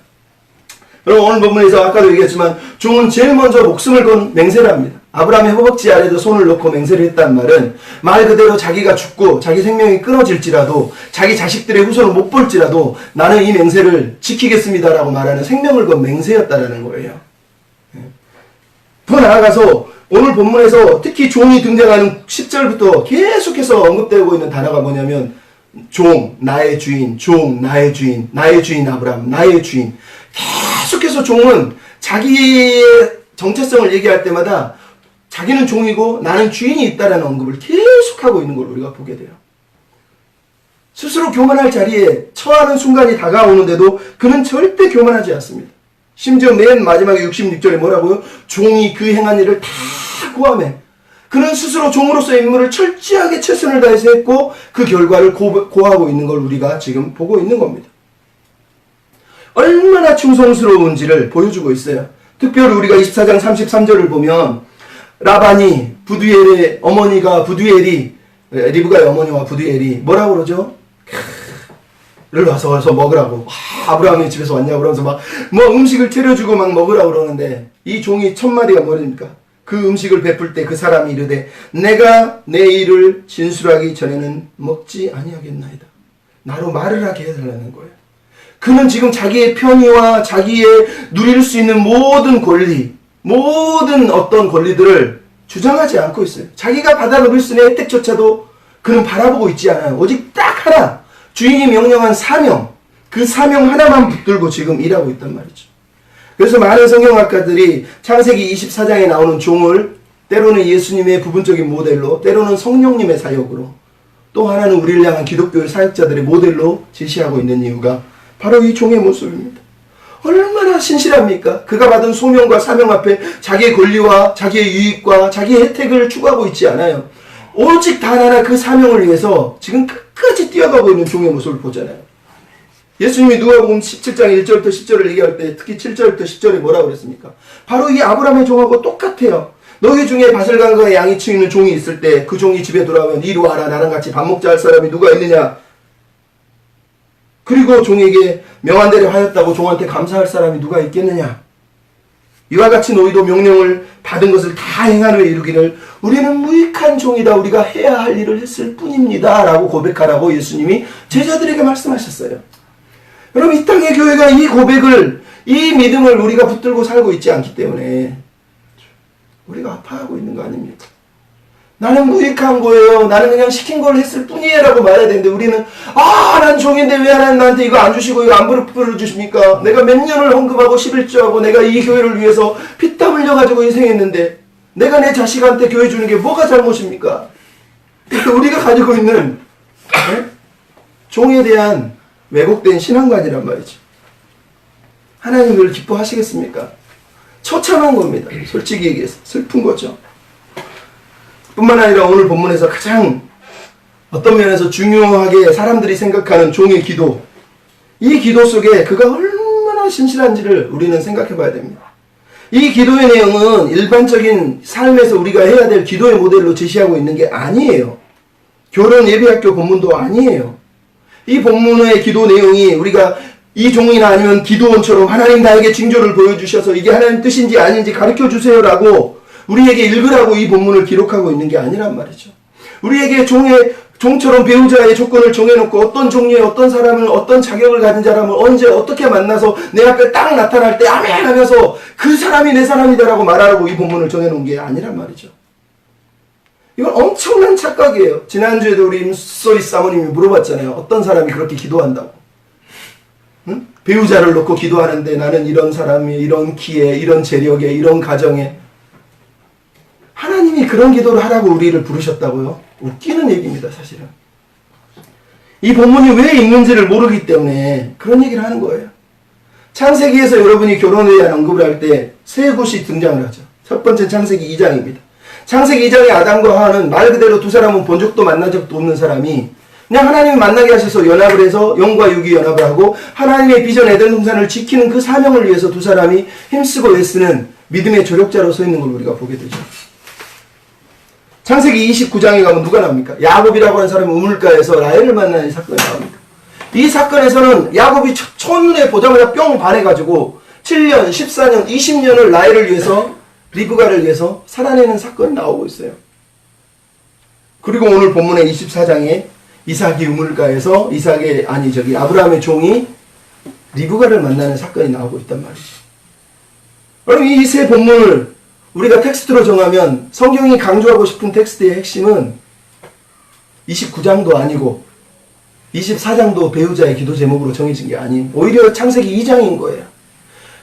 여러분 오늘 본문에서 아까도 얘기했지만 종은 제일 먼저 목숨을 건 맹세를 합니다. 아브라함의 허벅지 아래도 손을 놓고 맹세를 했단 말은 말 그대로 자기가 죽고 자기 생명이 끊어질지라도 자기 자식들의 후손을 못 볼지라도 나는 이 맹세를 지키겠습니다라고 말하는 생명을 건 맹세였다라는 거예요. 더 나아가서 오늘 본문에서 특히 종이 등장하는 10절부터 계속해서 언급되고 있는 단어가 뭐냐면 종, 나의 주인, 종, 나의 주인, 나의 주인 아브라함, 나의 주인. 계속해서 종은 자기의 정체성을 얘기할 때마다 자기는 종이고 나는 주인이 있다라는 언급을 계속하고 있는 걸 우리가 보게 돼요. 스스로 교만할 자리에 처하는 순간이 다가오는데도 그는 절대 교만하지 않습니다. 심지어 맨 마지막에 66절에 뭐라고요? 종이 그 행한 일을 다 고함해. 그는 스스로 종으로서의 임무를 철저하게 최선을 다해서 했고 그 결과를 고하고 있는 걸 우리가 지금 보고 있는 겁니다. 얼마나 충성스러운지를 보여주고 있어요. 특별히 우리가 24장 33절을 보면 라반이 부두엘의 어머니가 부두엘이 리브가의 어머니와 부두엘이 뭐라고 그러죠? 를 와서 먹으라고. 아브라함이 집에서 왔냐고 그러면서 막 뭐 음식을 차려주고 막 먹으라고 그러는데 이 종이 첫 마디가 뭐랍니까? 그 음식을 베풀 때 그 사람이 이르되 내가 내 일을 진술하기 전에는 먹지 아니하겠나이다. 나로 말을 하게 해달라는 거예요. 그는 지금 자기의 편의와 자기의 누릴 수 있는 모든 권리, 모든 어떤 권리들을 주장하지 않고 있어요. 자기가 받아 누릴 수 있는 혜택조차도 그는 바라보고 있지 않아요. 오직 딱 하나, 주인이 명령한 사명, 그 사명 하나만 붙들고 지금 일하고 있단 말이죠. 그래서 많은 성경학자들이 창세기 24장에 나오는 종을 때로는 예수님의 부분적인 모델로, 때로는 성령님의 사역으로, 또 하나는 우리를 향한 기독교의 사역자들의 모델로 제시하고 있는 이유가 바로 이 종의 모습입니다. 얼마나 신실합니까? 그가 받은 소명과 사명 앞에 자기의 권리와 자기의 유익과 자기의 혜택을 추구하고 있지 않아요. 오직 단 하나 그 사명을 위해서 지금 끝까지 뛰어가고 있는 종의 모습을 보잖아요. 예수님이 누가복음 17장 1절부터 10절을 얘기할 때 특히 7절부터 10절에 뭐라고 그랬습니까? 바로 이 아브라함의 종하고 똑같아요. 너희 중에 바슬간과 양이 치이는 종이 있을 때 그 종이 집에 돌아오면 이리 와라 나랑 같이 밥 먹자 할 사람이 누가 있느냐? 그리고 종에게 명한 대로 하였다고 종한테 감사할 사람이 누가 있겠느냐? 이와 같이 너희도 명령을 받은 것을 다 행하는 이르기를 우리는 무익한 종이다. 우리가 해야 할 일을 했을 뿐입니다. 라고 고백하라고 예수님이 제자들에게 말씀하셨어요. 여러분 이 땅의 교회가 이 고백을 이 믿음을 우리가 붙들고 살고 있지 않기 때문에 우리가 아파하고 있는 거 아닙니까? 나는 무익한 거예요. 나는 그냥 시킨 걸 했을 뿐이에요. 라고 말해야 되는데 우리는 난 종인데 왜 하나님 나한테 이거 안 주시고 이거 안 불러주십니까? 내가 몇 년을 헌금하고 11조하고 내가 이 교회를 위해서 피땀 흘려가지고 희생했는데 내가 내 자식한테 교회 주는 게 뭐가 잘못입니까? 우리가 가지고 있는 종에 대한 왜곡된 신앙관이란 말이죠. 하나님 그걸 기뻐하시겠습니까? 처참한 겁니다. 솔직히 얘기해서 슬픈 거죠. 뿐만 아니라 오늘 본문에서 가장 어떤 면에서 중요하게 사람들이 생각하는 종의 기도, 이 기도 속에 그가 얼마나 신실한지를 우리는 생각해 봐야 됩니다. 이 기도의 내용은 일반적인 삶에서 우리가 해야 될 기도의 모델로 제시하고 있는 게 아니에요. 교련 예비학교 본문도 아니에요. 이 본문의 기도 내용이 우리가 이 종이나 아니면 기도원처럼 하나님 나에게 징조를 보여주셔서 이게 하나님 뜻인지 아닌지 가르쳐 주세요라고 우리에게 읽으라고 이 본문을 기록하고 있는 게 아니란 말이죠. 우리에게 종처럼 배우자의 조건을 정해놓고 어떤 종류의 어떤 사람을 어떤 자격을 가진 사람을 언제 어떻게 만나서 내 앞에 딱 나타날 때 아멘 하면서 그 사람이 내 사람이다라고 말하라고 이 본문을 정해놓은 게 아니란 말이죠. 이건 엄청난 착각이에요. 지난주에도 우리 임소리 사모님이 물어봤잖아요. 어떤 사람이 그렇게 기도한다고. 응? 배우자를 놓고 기도하는데 나는 이런 사람이 이런 키에 이런 재력에 이런 가정에 하나님이 그런 기도를 하라고 우리를 부르셨다고요? 웃기는 얘기입니다, 사실은. 이 본문이 왜 있는지를 모르기 때문에 그런 얘기를 하는 거예요. 창세기에서 여러분이 결혼에 대한 언급을 할 때 세 곳이 등장을 하죠. 첫 번째 창세기 2장입니다. 창세기 2장의 아담과 하와는 말 그대로 두 사람은 본 적도 만난 적도 없는 사람이 그냥 하나님이 만나게 하셔서 연합을 해서 영과 육이 연합을 하고 하나님의 비전 에덴 동산을 지키는 그 사명을 위해서 두 사람이 힘쓰고 애쓰는 믿음의 조력자로 서 있는 걸 우리가 보게 되죠. 창세기 29장에 가면 누가 나옵니까? 야곱이라고 하는 사람이 우물가에서 라헬을 만나는 사건이 나옵니다. 이 사건에서는 야곱이 첫눈에 보자마자 뿅 반해가지고 7년, 14년, 20년을 라헬을 위해서 리브가를 위해서 살아내는 사건이 나오고 있어요. 그리고 오늘 본문의 24장에 이삭이 우물가에서 아브라함의 종이 리브가를 만나는 사건이 나오고 있단 말이죠. 그럼 이 세 본문을 우리가 텍스트로 정하면 성경이 강조하고 싶은 텍스트의 핵심은 29장도 아니고 24장도 배우자의 기도 제목으로 정해진 게 아닌 오히려 창세기 2장인 거예요.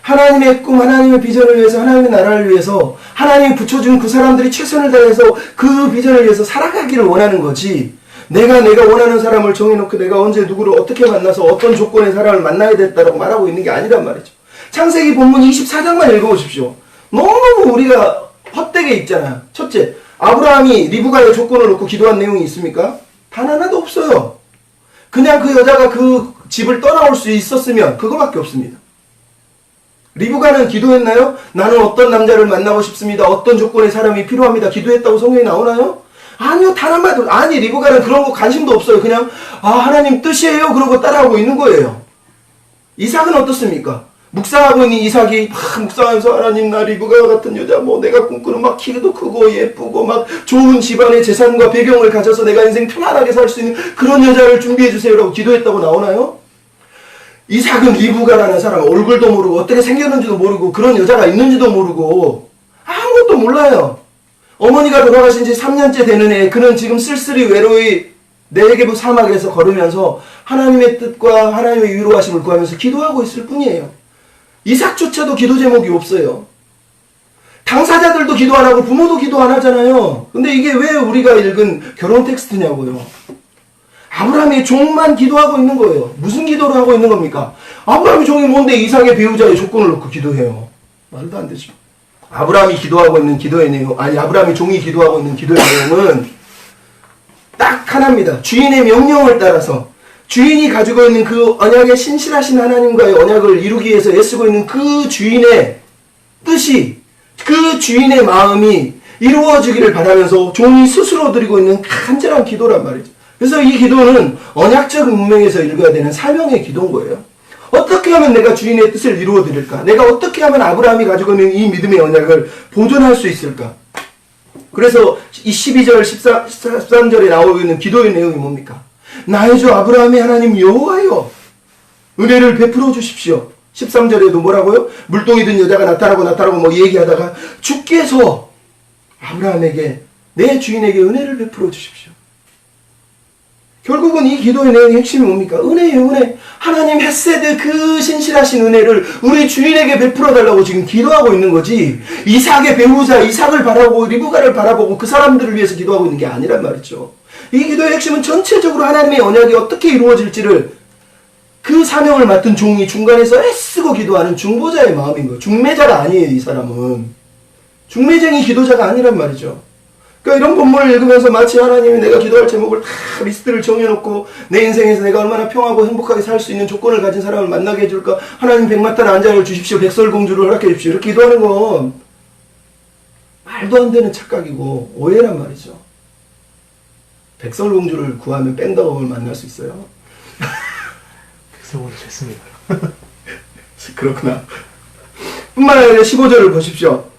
하나님의 꿈, 하나님의 비전을 위해서 하나님의 나라를 위해서 하나님이 붙여준 그 사람들이 최선을 다해서 그 비전을 위해서 살아가기를 원하는 거지 내가 원하는 사람을 정해놓고 내가 언제 누구를 어떻게 만나서 어떤 조건의 사람을 만나야 됐다라고 말하고 있는 게 아니란 말이죠. 창세기 본문 24장만 읽어보십시오. 너무너무 우리가 헛되게 읽잖아요. 첫째, 아브라함이 리브가의 조건을 놓고 기도한 내용이 있습니까? 단 하나도 없어요. 그냥 그 여자가 그 집을 떠나올 수 있었으면 그거밖에 없습니다. 리브가는 기도했나요? 나는 어떤 남자를 만나고 싶습니다. 어떤 조건의 사람이 필요합니다. 기도했다고 성경에 나오나요? 아니요, 단 한마디도. 아니, 리브가는 그런 거 관심도 없어요. 그냥 하나님 뜻이에요. 그러고 따라하고 있는 거예요. 이삭은 어떻습니까? 묵상하고 있는 이삭이 막 묵상하면서 하나님 나 리브가 같은 여자 내가 꿈꾸는 막 키도 크고 예쁘고 막 좋은 집안의 재산과 배경을 가져서 내가 인생 편안하게 살 수 있는 그런 여자를 준비해 주세요라고 기도했다고 나오나요? 이삭은 리브가라는 사람 얼굴도 모르고 어떻게 생겼는지도 모르고 그런 여자가 있는지도 모르고 아무것도 몰라요. 어머니가 돌아가신 지 3년째 되는 애 그는 지금 쓸쓸히 외로이 네게부 사막에서 걸으면서 하나님의 뜻과 하나님의 위로하심을 구하면서 기도하고 있을 뿐이에요. 이삭조차도 기도 제목이 없어요. 당사자들도 기도 안 하고 부모도 기도 안 하잖아요. 근데 이게 왜 우리가 읽은 결혼 텍스트냐고요. 아브라함의 종만 기도하고 있는 거예요. 무슨 기도를 하고 있는 겁니까? 아브라함의 종이 뭔데 이삭의 배우자의 조건을 놓고 기도해요. 말도 안 되죠. 아브라함이 기도하고 있는 기도의 내용, 아브라함의 종이 기도하고 있는 기도의 내용은 딱 하나입니다. 주인의 명령을 따라서 주인이 가지고 있는 그 언약의 신실하신 하나님과의 언약을 이루기 위해서 애쓰고 있는 그 주인의 뜻이, 그 주인의 마음이 이루어지기를 바라면서 종이 스스로 드리고 있는 간절한 기도란 말이죠. 그래서 이 기도는 언약적 문맥에서 읽어야 되는 사명의 기도인 거예요. 어떻게 하면 내가 주인의 뜻을 이루어 드릴까? 내가 어떻게 하면 아브라함이 가지고 있는 이 믿음의 언약을 보존할 수 있을까? 그래서 이 12절, 13절에 나오고 있는 기도의 내용이 뭡니까? 나의 주 아브라함의 하나님 여호와여 은혜를 베풀어 주십시오. 13절에도 뭐라고요? 물동이 든 여자가 나타나고 얘기하다가 주께서 아브라함에게 내 주인에게 은혜를 베풀어 주십시오. 결국은 이 기도의 내용의 핵심이 뭡니까? 은혜예요, 은혜. 하나님 헤세드 그 신실하신 은혜를 우리 주인에게 베풀어 달라고 지금 기도하고 있는 거지. 이삭의 배우자 이삭을 바라보고 리브가를 바라보고 그 사람들을 위해서 기도하고 있는 게 아니란 말이죠. 이 기도의 핵심은 전체적으로 하나님의 언약이 어떻게 이루어질지를 그 사명을 맡은 종이 중간에서 애쓰고 기도하는 중보자의 마음인 거예요. 중매자가 아니에요, 이 사람은. 중매쟁이 기도자가 아니란 말이죠. 그러니까 이런 본문을 읽으면서 마치 하나님이 내가 기도할 제목을 다 리스트를 정해놓고 내 인생에서 내가 얼마나 평하고 행복하게 살 수 있는 조건을 가진 사람을 만나게 해줄까? 하나님 백마탄 안장을 주십시오. 백설공주를 허락해 주십시오. 이렇게 기도하는 건 말도 안 되는 착각이고 오해란 말이죠. 백설공주를 구하면 뺀다고를 만날 수 있어요. 백설공주 됐습니다. 그렇구나. 뿐만 아니라 15절을 보십시오.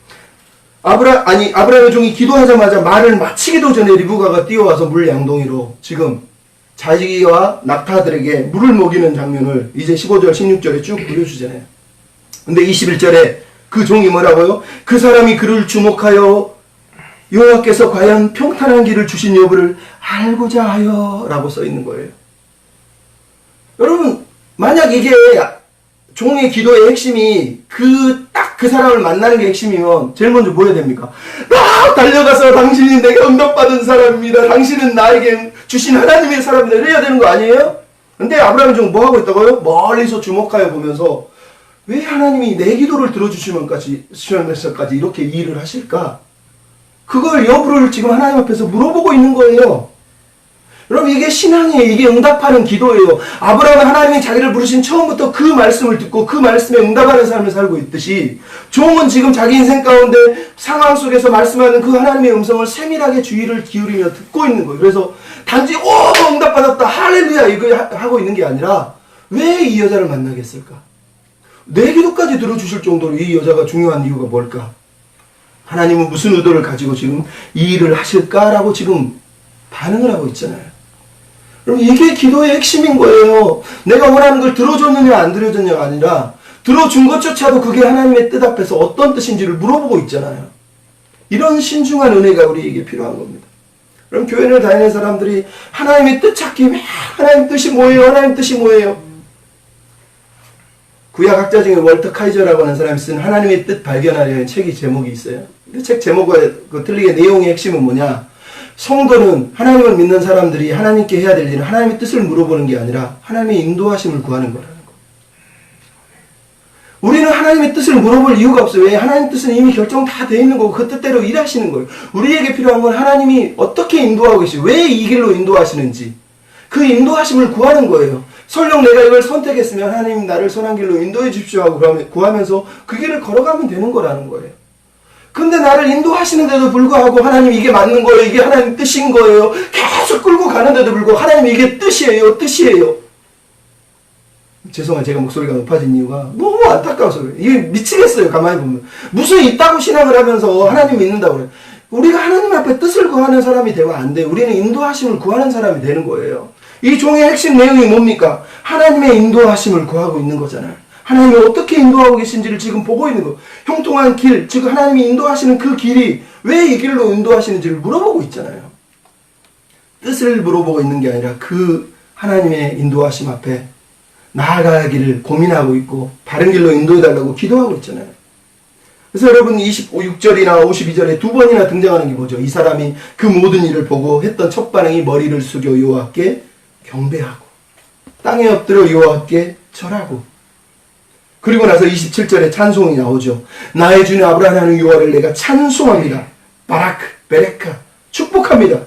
아브라함의 종이 기도하자마자 말을 마치기도 전에 리브가가 뛰어와서 물 양동이로 지금 자기와 낙타들에게 물을 먹이는 장면을 이제 15절, 16절에 쭉 보여주잖아요. 근데 21절에 그 종이 뭐라고요? 그 사람이 그를 주목하여 여호와께서 과연 평탄한 길을 주신 여부를 알고자 하여 라고 써 있는 거예요. 여러분, 만약 이게 종의 기도의 핵심이 그 사람을 만나는 게 핵심이면 제일 먼저 뭐 해야 됩니까? 달려가서 당신이 내가 응답받은 사람입니다. 당신은 나에게 주신 하나님의 사람이다. 이래야 되는 거 아니에요? 근데 아브라함이 지금 뭐 하고 있다고요? 멀리서 주목하여 보면서 왜 하나님이 내 기도를 들어주시면까지 이렇게 일을 하실까? 그걸 여부를 지금 하나님 앞에서 물어보고 있는 거예요. 여러분, 이게 신앙이에요. 이게 응답하는 기도예요. 아브라함은 하나님이 자기를 부르신 처음부터 그 말씀을 듣고 그 말씀에 응답하는 삶을 살고 있듯이 종은 지금 자기 인생 가운데 상황 속에서 말씀하는 그 하나님의 음성을 세밀하게 주의를 기울이며 듣고 있는 거예요. 그래서 단지 응답받았다 할렐루야 이거 하고 있는 게 아니라 왜 이 여자를 만나겠을까? 내 기도까지 들어주실 정도로 이 여자가 중요한 이유가 뭘까? 하나님은 무슨 의도를 가지고 지금 이 일을 하실까라고 지금 반응을 하고 있잖아요. 여러분, 이게 기도의 핵심인 거예요. 내가 원하는 걸 들어줬느냐 안 들어줬느냐가 아니라 들어준 것조차도 그게 하나님의 뜻 앞에서 어떤 뜻인지를 물어보고 있잖아요. 이런 신중한 은혜가 우리에게 필요한 겁니다. 그럼 교회를 다니는 사람들이 하나님의 뜻 찾기, 하나님 뜻이 뭐예요? 하나님 뜻이 뭐예요? 구약학자 중에 월터 카이저라고 하는 사람이 쓴 하나님의 뜻 발견하려는 책이 제목이 있어요. 근데 책 제목과 틀리게 내용의 핵심은 뭐냐? 성도는 하나님을 믿는 사람들이 하나님께 해야 될 일은 하나님의 뜻을 물어보는 게 아니라 하나님의 인도하심을 구하는 거라는 거. 우리는 하나님의 뜻을 물어볼 이유가 없어요. 왜? 하나님 뜻은 이미 결정 다 돼 있는 거고 그 뜻대로 일하시는 거예요. 우리에게 필요한 건 하나님이 어떻게 인도하고 계시고 왜 이 길로 인도하시는지 그 인도하심을 구하는 거예요. 설령 내가 이걸 선택했으면 하나님 나를 선한 길로 인도해 주십시오 하고 구하면서 그 길을 걸어가면 되는 거라는 거예요. 근데 나를 인도하시는데도 불구하고 하나님 이게 맞는 거예요. 이게 하나님 뜻인 거예요. 계속 끌고 가는데도 불구하고 하나님 이게 뜻이에요. 죄송해요. 제가 목소리가 높아진 이유가 너무 안타까워서 그래요. 이게 미치겠어요. 가만히 보면. 무슨 있다고 신앙을 하면서 하나님 믿는다고 그래요. 우리가 하나님 앞에 뜻을 구하는 사람이 되면 안 돼요. 우리는 인도하심을 구하는 사람이 되는 거예요. 이 종의 핵심 내용이 뭡니까? 하나님의 인도하심을 구하고 있는 거잖아요. 하나님이 어떻게 인도하고 계신지를 지금 보고 있는 거. 형통한 길, 즉 하나님이 인도하시는 그 길이 왜 이 길로 인도하시는지를 물어보고 있잖아요. 뜻을 물어보고 있는 게 아니라 그 하나님의 인도하심 앞에 나아가기를 고민하고 있고 바른 길로 인도해달라고 기도하고 있잖아요. 그래서 여러분 26절이나 52절에 두 번이나 등장하는 게 뭐죠? 이 사람이 그 모든 일을 보고 했던 첫 반응이 머리를 숙여 여호와께 경배하고 땅에 엎드려 여호와께 절하고 그리고 나서 27절에 찬송이 나오죠. 나의 주님 아브라함의 여호와를 내가 찬송합니다. 바라크, 베레카, 축복합니다.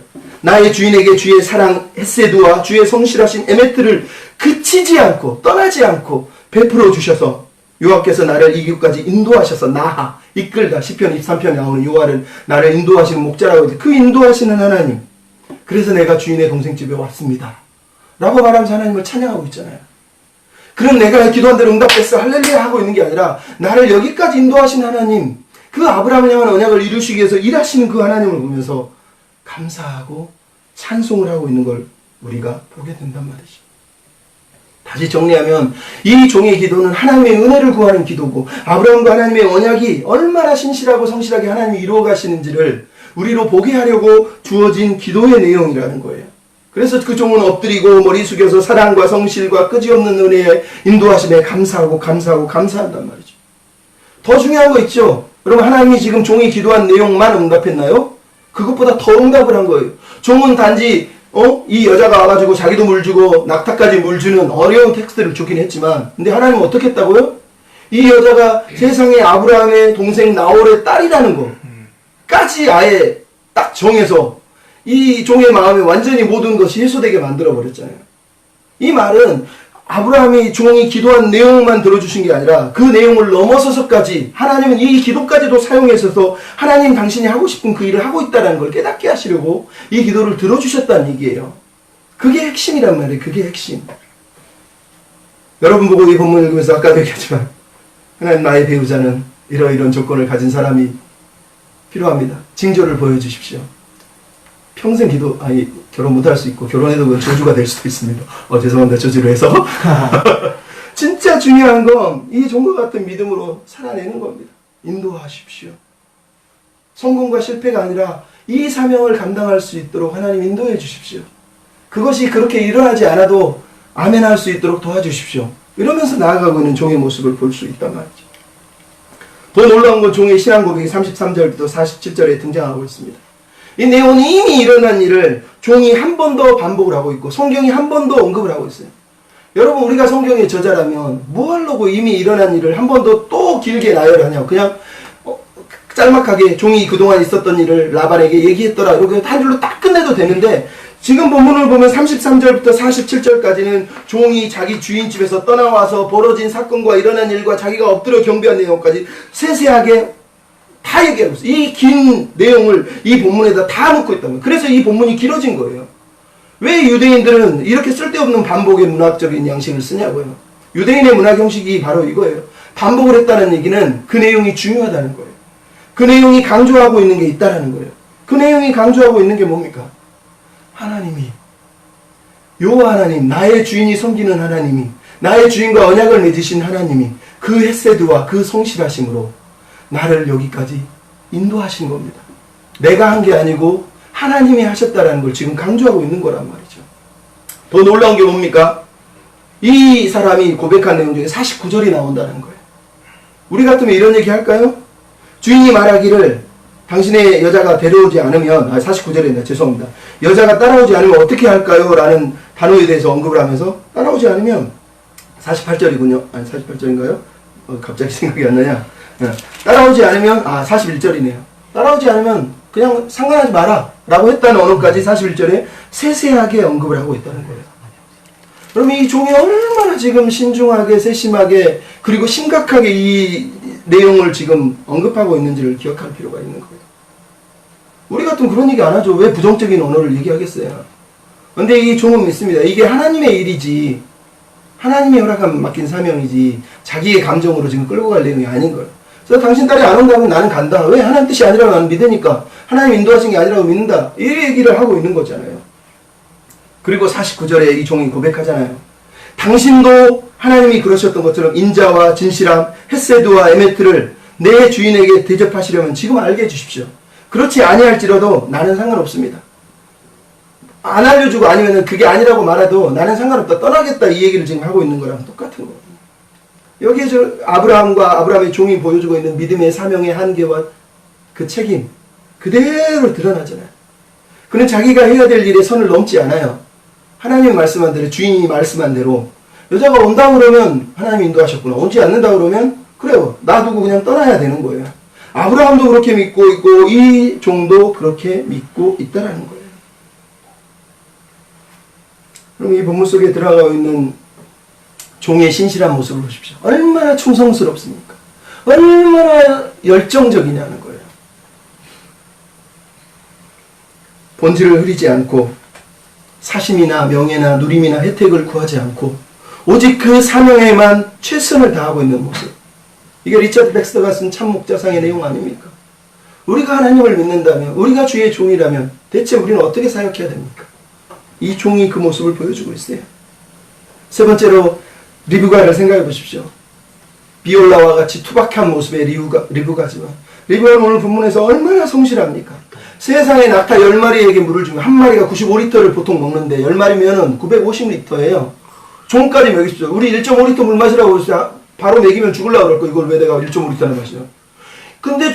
나의 주인에게 주의 사랑 헤세드와 주의 성실하신 에메트를 그치지 않고 떠나지 않고 베풀어 주셔서 여호와께서 나를 이 길까지 인도하셔서 나하 이끌다. 시편 23편에 나오는 여호와를 나를 인도하시는 목자라고 해서 그 인도하시는 하나님. 그래서 내가 주인의 동생 집에 왔습니다. 라고 말하면서 하나님을 찬양하고 있잖아요. 그럼 내가 기도한 대로 응답됐어 할렐루야 하고 있는 게 아니라 나를 여기까지 인도하신 하나님, 그 아브라함을 향한 언약을 이루시기 위해서 일하시는 그 하나님을 보면서 감사하고 찬송을 하고 있는 걸 우리가 보게 된단 말이죠. 다시 정리하면 이 종의 기도는 하나님의 은혜를 구하는 기도고 아브라함과 하나님의 언약이 얼마나 신실하고 성실하게 하나님이 이루어 가시는지를 우리로 보게 하려고 주어진 기도의 내용이라는 거예요. 그래서 그 종은 엎드리고 머리 숙여서 사랑과 성실과 끄지없는 은혜에 인도하심에 감사한단 말이죠. 더 중요한 거 있죠. 여러분, 하나님이 지금 종이 기도한 내용만 응답했나요? 그것보다 더 응답을 한 거예요. 종은 단지 이 여자가 와가지고 자기도 물 주고 낙타까지 물 주는 어려운 텍스트를 주긴 했지만, 근데 하나님은 어떻게 했다고요? 이 여자가 세상에 아브라함의 동생 나홀의 딸이라는 거까지 아예 딱 정해서 이 종의 마음에 완전히 모든 것이 해소되게 만들어버렸잖아요. 이 말은 아브라함이 종이 기도한 내용만 들어주신 게 아니라 그 내용을 넘어서서까지 하나님은 이 기도까지도 사용해서 하나님 당신이 하고 싶은 그 일을 하고 있다는 걸 깨닫게 하시려고 이 기도를 들어주셨다는 얘기예요. 그게 핵심이란 말이에요. 그게 핵심. 여러분 보고 이 본문 읽으면서 아까도 얘기했지만 하나님, 나의 배우자는 이러이런 조건을 가진 사람이 필요합니다. 징조를 보여주십시오. 평생 결혼 못할 수 있고 결혼해도 저주가 될 수도 있습니다. 죄송합니다. 저주를 해서. 진짜 중요한 건 이 종과 같은 믿음으로 살아내는 겁니다. 인도하십시오. 성공과 실패가 아니라 이 사명을 감당할 수 있도록 하나님 인도해 주십시오. 그것이 그렇게 일어나지 않아도 아멘할 수 있도록 도와주십시오. 이러면서 나아가고 있는 종의 모습을 볼 수 있단 말이죠. 더 놀라운 건 종의 신앙 고백이 33절부터 47절에 등장하고 있습니다. 이 내용은 이미 일어난 일을 종이 한 번 더 반복을 하고 있고 성경이 한 번 더 언급을 하고 있어요. 여러분, 우리가 성경의 저자라면 뭐 하려고 이미 일어난 일을 한 번 더 또 길게 나열하냐고. 그냥 짤막하게 종이 그동안 있었던 일을 라반에게 얘기했더라 이렇게 한 줄로 딱 끝내도 되는데, 지금 본문을 보면 33절부터 47절까지는 종이 자기 주인 집에서 떠나와서 벌어진 사건과 일어난 일과 자기가 엎드려 경배한 내용까지 세세하게 다 얘기하고 있어요. 이 긴 내용을 이 본문에다 다 넣고 있다면. 그래서 이 본문이 길어진 거예요. 왜 유대인들은 이렇게 쓸데없는 반복의 문학적인 양식을 쓰냐고요. 유대인의 문학 형식이 바로 이거예요. 반복을 했다는 얘기는 그 내용이 중요하다는 거예요. 그 내용이 강조하고 있는 게 있다는 거예요. 그 내용이 강조하고 있는 게 뭡니까? 하나님이, 하나님, 나의 주인이 섬기는 하나님이, 나의 주인과 언약을 맺으신 하나님이 그 헤세드와 그 성실하심으로 나를 여기까지 인도하신 겁니다. 내가 한 게 아니고 하나님이 하셨다라는 걸 지금 강조하고 있는 거란 말이죠. 더 놀라운 게 뭡니까? 이 사람이 고백한 내용 중에 49절이 나온다는 거예요. 우리 같으면 이런 얘기 할까요? 주인이 말하기를 당신의 여자가 데려오지 않으면, 49절이네, 죄송합니다. 여자가 따라오지 않으면 어떻게 할까요? 라는 단어에 대해서 언급을 하면서 따라오지 않으면 48절이군요. 48절인가요? 갑자기 생각이 안 나냐? 따라오지 않으면 41절이네요. 따라오지 않으면 그냥 상관하지 마라 라고 했다는 언어까지 41절에 세세하게 언급을 하고 있다는 거예요. 그러면 이 종이 얼마나 지금 신중하게 세심하게 그리고 심각하게 이 내용을 지금 언급하고 있는지를 기억할 필요가 있는 거예요. 우리 같으면 그런 얘기 안 하죠. 왜 부정적인 언어를 얘기하겠어요? 근데 이 종은 믿습니다. 이게 하나님의 일이지, 하나님의 허락한 맡긴 사명이지 자기의 감정으로 지금 끌고 갈 내용이 아닌 거예요. 그래서 당신 딸이 안 온다면 나는 간다. 왜? 하나님 뜻이 아니라고 나는 믿으니까. 하나님 인도하신 게 아니라고 믿는다. 이 얘기를 하고 있는 거잖아요. 그리고 49절에 이 종이 고백하잖아요. 당신도 하나님이 그러셨던 것처럼 인자와 진실함, 헤세드와 에메트를 내 주인에게 대접하시려면 지금 알게 해주십시오. 그렇지 아니할지라도 나는 상관없습니다. 안 알려주고 아니면 그게 아니라고 말해도 나는 상관없다. 떠나겠다. 이 얘기를 지금 하고 있는 거랑 똑같은 거예요. 여기에 아브라함과 아브라함의 종이 보여주고 있는 믿음의 사명의 한계와 그 책임 그대로 드러나잖아요. 그는 자기가 해야 될 일에 선을 넘지 않아요. 하나님이 말씀한 대로, 주인이 말씀한 대로 여자가 온다 그러면 하나님이 인도하셨구나. 오지 않는다 그러면 그래요. 놔두고 그냥 떠나야 되는 거예요. 아브라함도 그렇게 믿고 있고 이 종도 그렇게 믿고 있다라는 거예요. 그럼 이 본문 속에 들어가고 있는 종의 신실한 모습을 보십시오. 얼마나 충성스럽습니까? 얼마나 열정적이냐는 거예요. 본질을 흐리지 않고 사심이나 명예나 누림이나 혜택을 구하지 않고 오직 그 사명에만 최선을 다하고 있는 모습. 이게 리처드 백스터가 쓴 참목자상의 내용 아닙니까? 우리가 하나님을 믿는다면, 우리가 주의 종이라면 대체 우리는 어떻게 사역해야 됩니까? 이 종이 그 모습을 보여주고 있어요. 세 번째로 리브가를 생각해 보십시오. 비올라와 같이 투박한 모습의 리브가지만 리브가는 오늘 본문에서 얼마나 성실합니까? 세상에 낙타 10마리에게 물을 주면 한 마리가 95리터를 보통 먹는데 10마리면은 950리터예요. 종까지 먹이십시오. 우리 1.5리터 물 마시라고 바로 먹이면 죽으려고 그럴 거 이걸 왜 내가 1.5리터나 마셔. 근데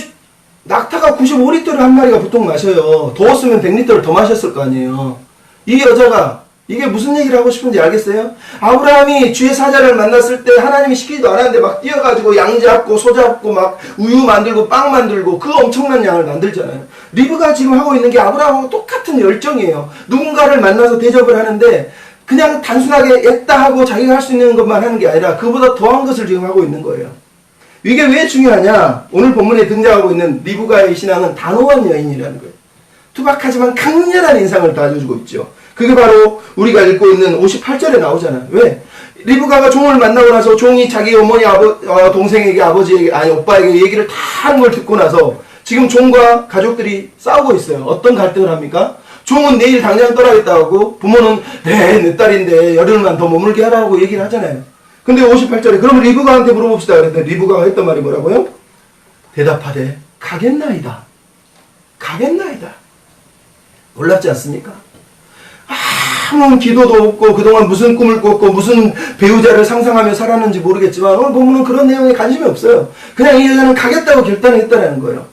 낙타가 95리터를 한 마리가 보통 마셔요. 더웠으면 100리터를 더 마셨을 거 아니에요. 이 여자가 이게 무슨 얘기를 하고 싶은지 알겠어요? 아브라함이 주의 사자를 만났을 때 하나님이 시키지도 않았는데 막 뛰어가지고 양 잡고 소 잡고 막 우유 만들고 빵 만들고 그 엄청난 양을 만들잖아요. 리브가 지금 하고 있는 게 아브라함하고 똑같은 열정이에요. 누군가를 만나서 대접을 하는데 그냥 단순하게 했다 하고 자기가 할 수 있는 것만 하는 게 아니라 그보다 더한 것을 지금 하고 있는 거예요. 이게 왜 중요하냐? 오늘 본문에 등장하고 있는 리브가의 신앙은 단호한 여인이라는 거예요. 투박하지만 강렬한 인상을 다져주고 있죠. 그게 바로 우리가 읽고 있는 58절에 나오잖아요. 왜? 리브가가 종을 만나고 나서 종이 자기 어머니 동생에게 아버지에게 아니 오빠에게 얘기를 다 한 걸 듣고 나서 지금 종과 가족들이 싸우고 있어요. 어떤 갈등을 합니까? 종은 내일 당장 떠나겠다고 하고 부모는 내 딸인데 열흘만 더 머물게 하라고 얘기를 하잖아요. 근데 58절에 그럼 리브가한테 물어봅시다. 그랬더니 리브가가 했던 말이 뭐라고요? 대답하되 가겠나이다. 가겠나이다. 놀랍지 않습니까? 아무 기도도 없고 그동안 무슨 꿈을 꿨고 무슨 배우자를 상상하며 살았는지 모르겠지만 오늘 보면은 그런 내용에 관심이 없어요. 그냥 이 여자는 가겠다고 결단했다는 거예요.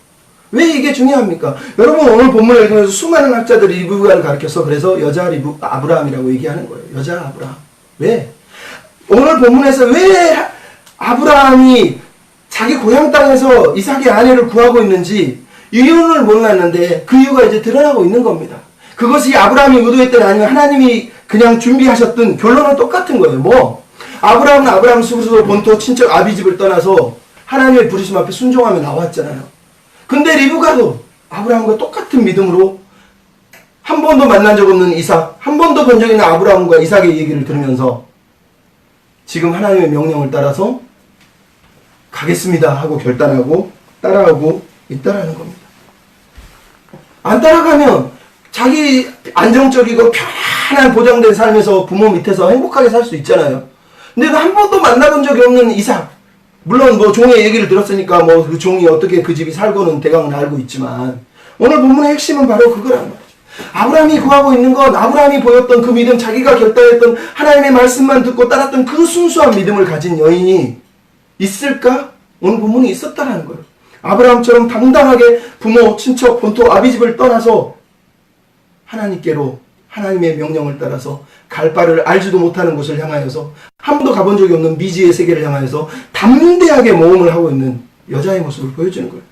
왜 이게 중요합니까? 여러분 오늘 본문을 읽으면서 수많은 학자들이 리브가를 가르쳐서 그래서 여자 아브라함이라고 얘기하는 거예요. 여자 아브라함. 왜? 오늘 본문에서 왜 아브라함이 자기 고향 땅에서 이삭의 아내를 구하고 있는지 이유를 몰랐는데 그 이유가 이제 드러나고 있는 겁니다. 그것이 아브라함이 의도했든 아니면 하나님이 그냥 준비하셨든 결론은 똑같은 거예요. 뭐? 아브라함은 아브라함 스스로 본토 친척 아비집을 떠나서 하나님의 부르심 앞에 순종하며 나왔잖아요. 근데 리브가도 아브라함과 똑같은 믿음으로 한 번도 만난 적 없는 이삭, 한 번도 본 적 있는 아브라함과 이삭의 얘기를 들으면서 지금 하나님의 명령을 따라서 가겠습니다 하고 결단하고 따라가고 있다라는 겁니다. 안 따라가면 자기 안정적이고 편안한 보장된 삶에서 부모 밑에서 행복하게 살 수 있잖아요. 근데 한 번도 만나본 적이 없는 이삭, 물론 뭐 종의 얘기를 들었으니까 뭐 그 종이 어떻게 그 집이 살고는 대강은 알고 있지만 오늘 본문의 핵심은 바로 그거라는 거죠. 아브라함이 구하고 있는 건 아브라함이 보였던 그 믿음, 자기가 결단했던 하나님의 말씀만 듣고 따랐던 그 순수한 믿음을 가진 여인이 있을까? 오늘 본문이 있었다라는 거예요. 아브라함처럼 당당하게 부모, 친척, 본토, 아비집을 떠나서 하나님께로 하나님의 명령을 따라서 갈 바를 알지도 못하는 곳을 향하여서 한 번도 가본 적이 없는 미지의 세계를 향하여서 담대하게 모험을 하고 있는 여자의 모습을 보여주는 거예요.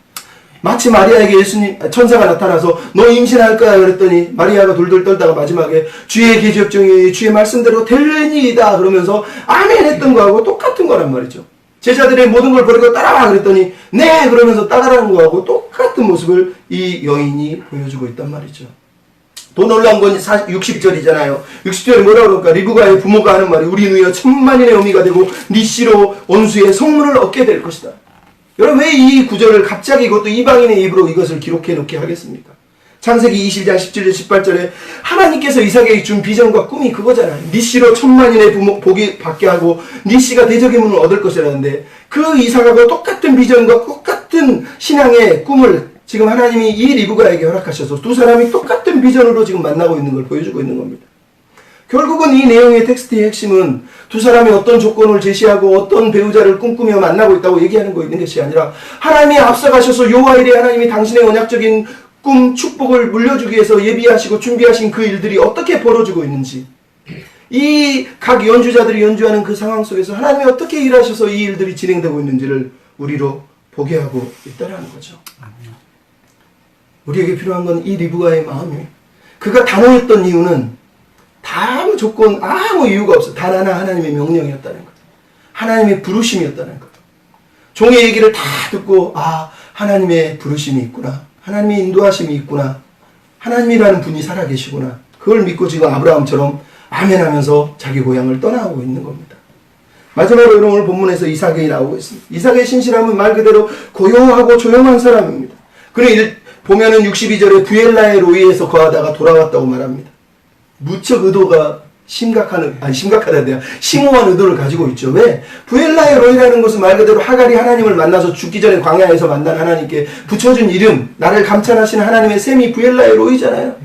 마치 마리아에게 예수님 천사가 나타나서 너 임신할 거야 그랬더니 마리아가 돌돌 떨다가 마지막에 주의 계시옵정이 주의 말씀대로 될니이다 그러면서 아멘 했던 거하고 똑같은 거란 말이죠. 제자들의 모든 걸 버리고 따라와 그랬더니 네 그러면서 따라가는 거하고 똑같은 모습을 이 여인이 보여주고 있단 말이죠. 더 놀라운 건 60절이잖아요. 60절에 뭐라고 그럴까? 리브가의 부모가 하는 말이 우리 누이여 천만인의 어미가 되고 네 씨로 원수의 성문을 얻게 될 것이다. 여러분 왜 이 구절을 갑자기 이것도 이방인의 입으로 이것을 기록해 놓게 하겠습니까? 창세기 22장 17절 18절에 하나님께서 이삭에게 준 비전과 꿈이 그거잖아요. 네 씨로 천만인의 복이 받게 하고 네 씨가 대적의 문을 얻을 것이라는데 그 이삭하고 똑같은 비전과 똑같은 신앙의 꿈을 지금 하나님이 이 리브가에게 허락하셔서 두 사람이 똑같은 비전으로 지금 만나고 있는 걸 보여주고 있는 겁니다. 결국은 이 내용의 텍스트의 핵심은 두 사람이 어떤 조건을 제시하고 어떤 배우자를 꿈꾸며 만나고 있다고 얘기하는 거 있는 것이 아니라 하나님이 앞서가셔서 여호와 이레 하나님이 당신의 언약적인 꿈, 축복을 물려주기 위해서 예비하시고 준비하신 그 일들이 어떻게 벌어지고 있는지 이 각 연주자들이 연주하는 그 상황 속에서 하나님이 어떻게 일하셔서 이 일들이 진행되고 있는지를 우리로 보게 하고 있다는 거죠. 우리에게 필요한 건 이 리브가의 마음이에요. 그가 단호했던 이유는 아무 조건, 아무 이유가 없어. 단 하나 하나님의 명령이었다는 것. 하나님의 부르심이었다는 것. 종의 얘기를 다 듣고 하나님의 부르심이 있구나. 하나님의 인도하심이 있구나. 하나님이라는 분이 살아계시구나. 그걸 믿고 지금 아브라함처럼 아멘하면서 자기 고향을 떠나고 있는 겁니다. 마지막으로 여러분 오늘 본문에서 이삭이 나오고 있습니다. 이삭의 신실함은 말 그대로 고요하고 조용한 사람입니다. 그는 보면은 62절에 부엘라의 로이에서 거하다가 돌아왔다고 말합니다. 무척 의도가 심각하다는데요. 심오한 의도를 가지고 있죠. 왜? 부엘라의 로이라는 것은 말 그대로 하갈이 하나님을 만나서 죽기 전에 광야에서 만난 하나님께 붙여준 이름, 나를 감찰하시는 하나님의 셈이 부엘라의 로이잖아요.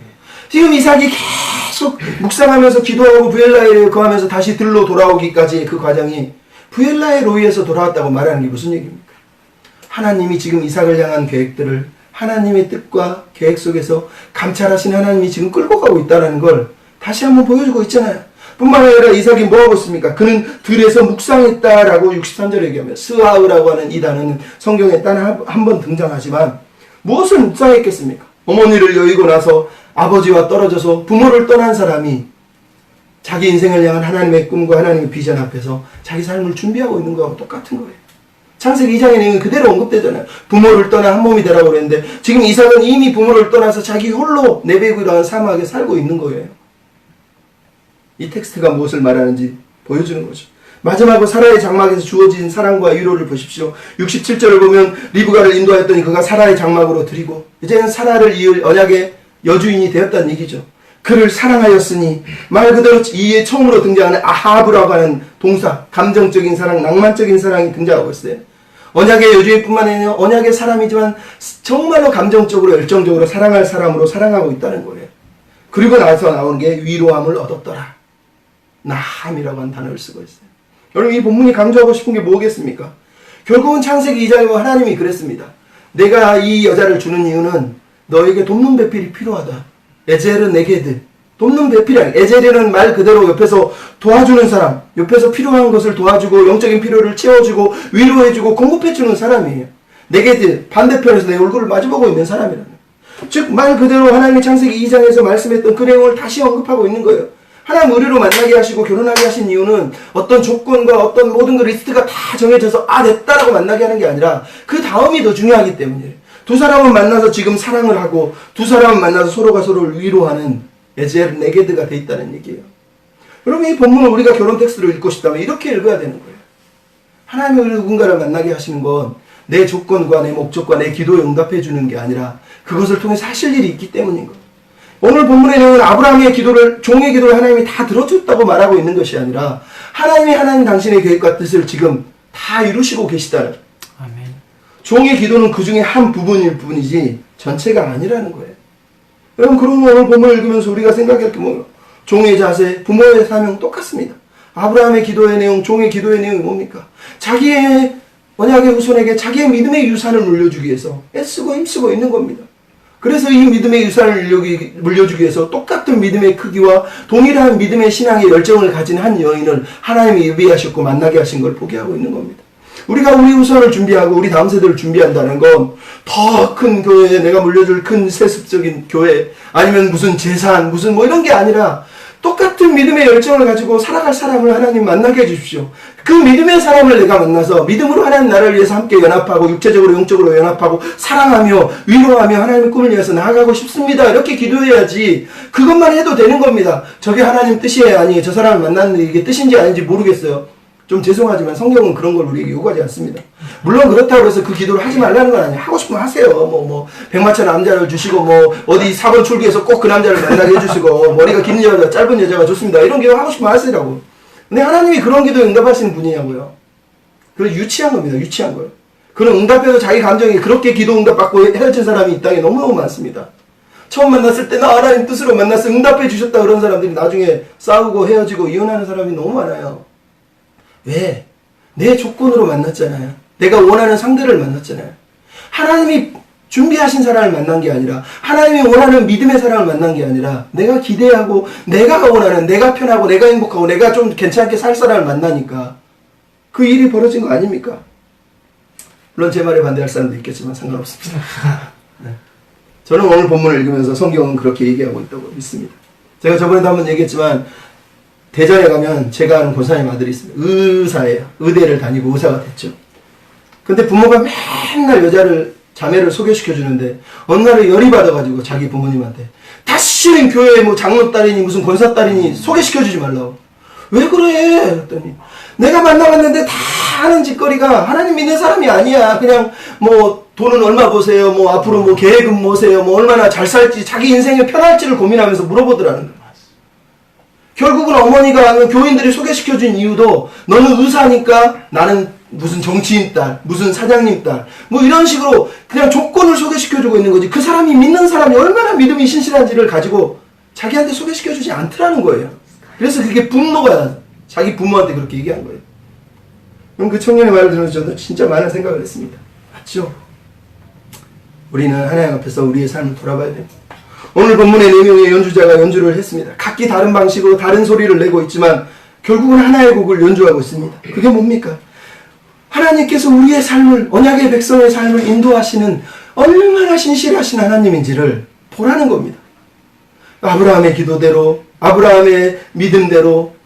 지금 이삭이 계속 묵상하면서 기도하고 부엘라에 거하면서 다시 들로 돌아오기까지 그 과정이 부엘라의 로이에서 돌아왔다고 말하는 게 무슨 얘기입니까? 하나님이 지금 이삭을 향한 계획들을 하나님의 뜻과 계획 속에서 감찰하신 하나님이 지금 끌고 가고 있다는 걸 다시 한번 보여주고 있잖아요. 뿐만 아니라 이삭이 뭐하고 있습니까? 그는 들에서 묵상했다라고 63절에 얘기하면 스하우라고 하는 이 단어는 성경에 단 한 번 등장하지만 무엇을 묵상했겠습니까? 어머니를 여의고 나서 아버지와 떨어져서 부모를 떠난 사람이 자기 인생을 향한 하나님의 꿈과 하나님의 비전 앞에서 자기 삶을 준비하고 있는 거하고 똑같은 거예요. 창세기 2장의 내용이 그대로 언급되잖아요. 부모를 떠나 한 몸이 되라고 그랬는데 지금 이삭은 이미 부모를 떠나서 자기 홀로 네베그라는 사막에 살고 있는 거예요. 이 텍스트가 무엇을 말하는지 보여주는 거죠. 마지막으로 사라의 장막에서 주어진 사랑과 위로를 보십시오. 67절을 보면 리브가를 인도하였더니 그가 사라의 장막으로 드리고 이제는 사라를 이을 언약의 여주인이 되었다는 얘기죠. 그를 사랑하였으니 말 그대로 이에 처음으로 등장하는 아하브라고 하는 동사, 감정적인 사랑, 낭만적인 사랑이 등장하고 있어요. 언약의 여주인뿐만 아니라 언약의 사람이지만 정말로 감정적으로 열정적으로 사랑할 사람으로 사랑하고 있다는 거예요. 그리고 나서 나오는 게 위로함을 얻었더라. 나함이라고 하는 단어를 쓰고 있어요. 여러분 이 본문이 강조하고 싶은 게 뭐겠습니까? 결국은 창세기 2장에 보면 하나님이 그랬습니다. 내가 이 여자를 주는 이유는 너에게 돕는 배필이 필요하다. 에젤은 네게드. 돕는 배필이 에젤은 말 그대로 옆에서 도와주는 사람, 옆에서 필요한 것을 도와주고 영적인 필요를 채워주고 위로해주고 공급해주는 사람이에요. 네게드 반대편에서 내 얼굴을 마주보고 있는 사람이라는. 즉 말 그대로 하나님의 창세기 2장에서 말씀했던 그 내용을 다시 언급하고 있는 거예요. 하나님 의리로 만나게 하시고 결혼하게 하신 이유는 어떤 조건과 어떤 모든 그 리스트가 다 정해져서 됐다라고 만나게 하는 게 아니라 그 다음이 더 중요하기 때문이에요. 두 사람을 만나서 지금 사랑을 하고 두 사람을 만나서 서로가 서로를 위로하는 에젤 네게드가 돼 있다는 얘기예요. 여러분 이 본문을 우리가 결혼 텍스트로 읽고 싶다면 이렇게 읽어야 되는 거예요. 하나님이 누군가를 만나게 하시는 건 내 조건과 내 목적과 내 기도에 응답해 주는 게 아니라 그것을 통해서 하실 일이 있기 때문인 거예요. 오늘 본문의 내용은 아브라함의 기도를, 종의 기도를 하나님이 다 들어줬다고 말하고 있는 것이 아니라 하나님 당신의 계획과 뜻을 지금 다 이루시고 계시다는. 아멘. 종의 기도는 그 중에 한 부분일 뿐이지 전체가 아니라는 거예요. 여러분 그러면 오늘 본문을 읽으면서 우리가 생각할 게 뭐예요? 종의 자세, 부모의 사명 똑같습니다. 아브라함의 기도의 내용, 종의 기도의 내용이 뭡니까? 자기의 언약의 후손에게 자기의 믿음의 유산을 물려주기 위해서 애쓰고 힘쓰고 있는 겁니다. 그래서 이 믿음의 유산을 물려주기 위해서 똑같은 믿음의 크기와 동일한 믿음의 신앙의 열정을 가진 한 여인을 하나님이 예비하셨고 만나게 하신 걸 보게 하고 있는 겁니다. 우리가 우리 후손을 준비하고 우리 다음 세대를 준비한다는 건 더 큰 교회에 내가 물려줄 큰 세습적인 교회 아니면 무슨 재산 무슨 뭐 이런 게 아니라 똑같은 믿음의 열정을 가지고 살아갈 사람을 하나님 만나게 해주십시오. 그 믿음의 사람을 내가 만나서 믿음으로 하나님 나라를 위해서 함께 연합하고 육체적으로 영적으로 연합하고 사랑하며 위로하며 하나님의 꿈을 위해서 나아가고 싶습니다. 이렇게 기도해야지 그것만 해도 되는 겁니다. 저게 하나님 뜻이에요? 아니 저 사람을 만났는데 이게 뜻인지 아닌지 모르겠어요. 좀 죄송하지만 성경은 그런 걸 우리에게 요구하지 않습니다. 물론 그렇다고 해서 그 기도를 하지 말라는 건 아니에요. 하고 싶으면 하세요. 백마차 남자를 주시고 어디 4번 출구에서 꼭 그 남자를 만나게 해주시고 머리가 긴 여자 짧은 여자가 좋습니다. 이런 기도 하고 싶으면 하시라고. 근데 하나님이 그런 기도 응답하시는 분이냐고요. 그건 유치한 겁니다. 유치한 거예요. 그런 응답해도 자기 감정이 그렇게 기도 응답받고 헤어진 사람이 이 땅에 너무너무 많습니다. 처음 만났을 때 나 하나님 뜻으로 만나서 응답해 주셨다 그런 사람들이 나중에 싸우고 헤어지고 이혼하는 사람이 너무 많아요. 왜? 내 조건으로 만났잖아요. 내가 원하는 상대를 만났잖아요. 하나님이 준비하신 사람을 만난 게 아니라 하나님이 원하는 믿음의 사람을 만난 게 아니라 내가 기대하고 내가 원하는 내가 편하고 내가 행복하고 내가 좀 괜찮게 살 사람을 만나니까 그 일이 벌어진 거 아닙니까? 물론 제 말에 반대할 사람도 있겠지만 상관없습니다. 네. 저는 오늘 본문을 읽으면서 성경은 그렇게 얘기하고 있다고 믿습니다. 제가 저번에도 한번 얘기했지만 대전에 가면 제가 아는 권사님 아들이 있습니다. 의사예요. 의대를 다니고 의사가 됐죠. 근데 부모가 맨날 자매를 소개시켜주는데 어느 날에 열이 받아가지고 자기 부모님한테 다시는 교회에 장로 딸이니 무슨 권사 딸이니 소개시켜주지 말라고. 왜 그래? 그랬더니 내가 만나봤는데 다 하는 짓거리가 하나님 믿는 사람이 아니야. 그냥 돈은 얼마 보세요. 앞으로 계획은 뭐세요. 얼마나 잘 살지 자기 인생이 편할지를 고민하면서 물어보더라는 거예요. 결국은 어머니가 아니면 교인들이 소개시켜준 이유도 너는 의사니까 나는 무슨 정치인 딸, 무슨 사장님 딸, 뭐 이런 식으로 그냥 조건을 소개시켜주고 있는 거지. 그 사람이 믿는 사람이 얼마나 믿음이 신실한지를 가지고 자기한테 소개시켜주지 않더라는 거예요. 그래서 그게 분노가 자기 부모한테 그렇게 얘기한 거예요. 그럼 그 청년의 말을 들으면서 저는 진짜 많은 생각을 했습니다. 맞죠? 우리는 하나님 앞에서 우리의 삶을 돌아봐야 됩니다. 오늘 본문의 4명의 연주자가 연주를 했습니다. 각기 다른 방식으로 다른 소리를 내고 있지만 결국은 하나의 곡을 연주하고 있습니다. 그게 뭡니까? 하나님께서 우리의 삶을, 언약의 백성의 삶을 인도하시는 얼마나 신실하신 하나님인지를 보라는 겁니다. 아브라함의 기도대로, 아브라함의 믿음대로,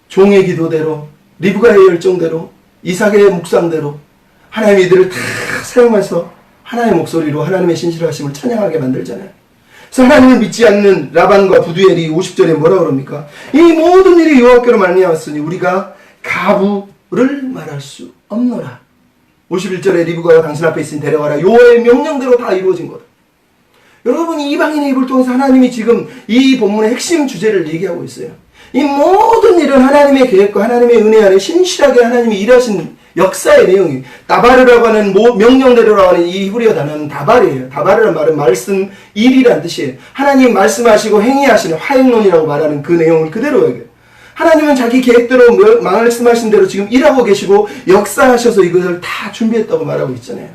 종의 기도대로, 리브가의 열정대로, 이삭의 묵상대로 하나님이 이들을 다 사용해서 하나님의 목소리로 하나님의 신실하심을 찬양하게 만들잖아요. 그래서 하나님을 믿지 않는 라반과 부두엘이 50절에 뭐라 그럽니까? 이 모든 일이 여호와께로 말미암았으니 우리가 가부를 말할 수 없노라. 51절에 리브가가 당신 앞에 있으니 데려가라. 여호와의 명령대로 다 이루어진 거다. 여러분, 이방인의 입을 통해서 하나님이 지금 이 본문의 핵심 주제를 얘기하고 있어요. 이 모든 일은 하나님의 계획과 하나님의 은혜 안에 신실하게 하나님이 일하신 역사의 내용이, 다바르라고 하는 명령대로라고 하는 이 히브리어 단어는 다발이에요. 다바르라는 말은 말씀, 일이란 뜻이에요. 하나님 말씀하시고 행위하시는 화행론이라고 말하는 그 내용을 그대로 여겨요. 하나님은 자기 계획대로 말씀하신 대로 지금 일하고 계시고 역사하셔서 이것을 다 준비했다고 말하고 있잖아요.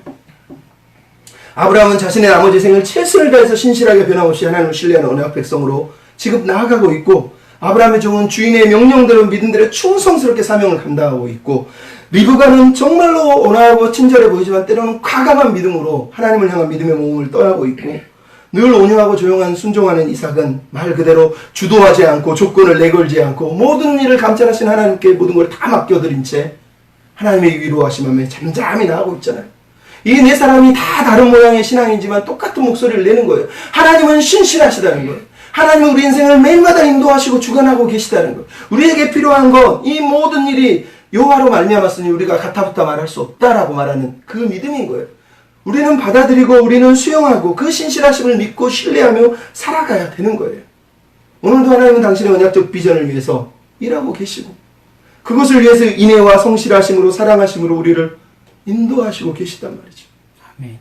아브라함은 자신의 나머지 생을 최선을 다해서 신실하게 변함없이 하나님을 신뢰하는 언약 백성으로 지금 나아가고 있고, 아브라함의 종은 주인의 명령대로 믿음대로 충성스럽게 사명을 감당하고 있고, 리브가는 정말로 온화하고 친절해 보이지만 때로는 과감한 믿음으로 하나님을 향한 믿음의 몸을 떠나고 있고, 늘 온유하고 조용한 순종하는 이삭은 말 그대로 주도하지 않고 조건을 내걸지 않고 모든 일을 감찰하신 하나님께 모든 걸 다 맡겨드린 채 하나님의 위로하심에 잠잠히 나아가고 있잖아요. 이 네 사람이 다 다른 모양의 신앙이지만 똑같은 목소리를 내는 거예요. 하나님은 신실하시다는 거예요. 하나님은 우리 인생을 매일마다 인도하시고 주관하고 계시다는 거예요. 우리에게 필요한 건 이 모든 일이 여호와로 말미암았으니 우리가 가타부타 말할 수 없다라고 말하는 그 믿음인 거예요. 우리는 받아들이고 우리는 수용하고 그 신실하심을 믿고 신뢰하며 살아가야 되는 거예요. 오늘도 하나님은 당신의 언약적 비전을 위해서 일하고 계시고 그것을 위해서 인애와 성실하심으로 사랑하심으로 우리를 인도하시고 계시단 말이죠. 아멘.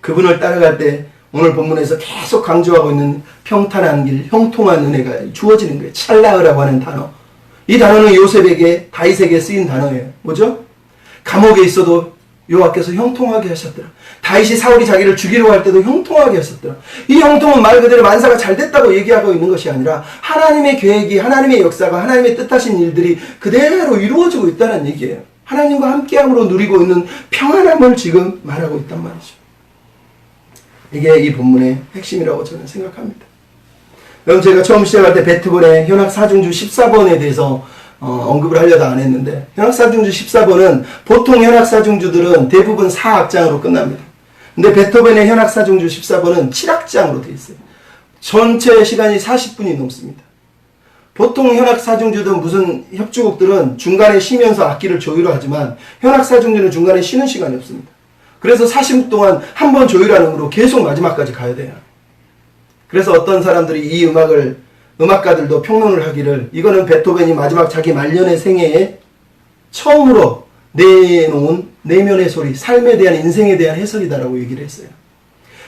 그분을 따라갈 때 오늘 본문에서 계속 강조하고 있는 평탄한 길, 형통한 은혜가 주어지는 거예요. 찰나으라고 하는 단어. 이 단어는 요셉에게, 다윗에게 쓰인 단어예요. 뭐죠? 감옥에 있어도 여호와께서 형통하게 하셨더라. 다윗이 사울이 자기를 죽이려고 할 때도 형통하게 하셨더라. 이 형통은 말 그대로 만사가 잘 됐다고 얘기하고 있는 것이 아니라 하나님의 계획이, 하나님의 역사가, 하나님의 뜻하신 일들이 그대로 이루어지고 있다는 얘기예요. 하나님과 함께함으로 누리고 있는 평안함을 지금 말하고 있단 말이죠. 이게 이 본문의 핵심이라고 저는 생각합니다. 그럼 제가 처음 시작할 때 베토벤의 현악사중주 14번에 대해서 언급을 하려다 안 했는데, 현악사중주 14번은 보통 현악사중주들은 대부분 4악장으로 끝납니다. 근데 베토벤의 현악사중주 14번은 7악장으로 되어 있어요. 전체 시간이 40분이 넘습니다. 보통 현악사중주든 무슨 협주곡들은 중간에 쉬면서 악기를 조율하지만 현악사중주는 중간에 쉬는 시간이 없습니다. 그래서 40분 동안 한 번 조율하는 으로 계속 마지막까지 가야 돼요. 그래서 어떤 사람들이 이 음악가들도 평론을 하기를, 이거는 베토벤이 마지막 자기 말년의 생애에 처음으로 내놓은 내면의 소리, 삶에 대한, 인생에 대한 해석이다라고 얘기를 했어요.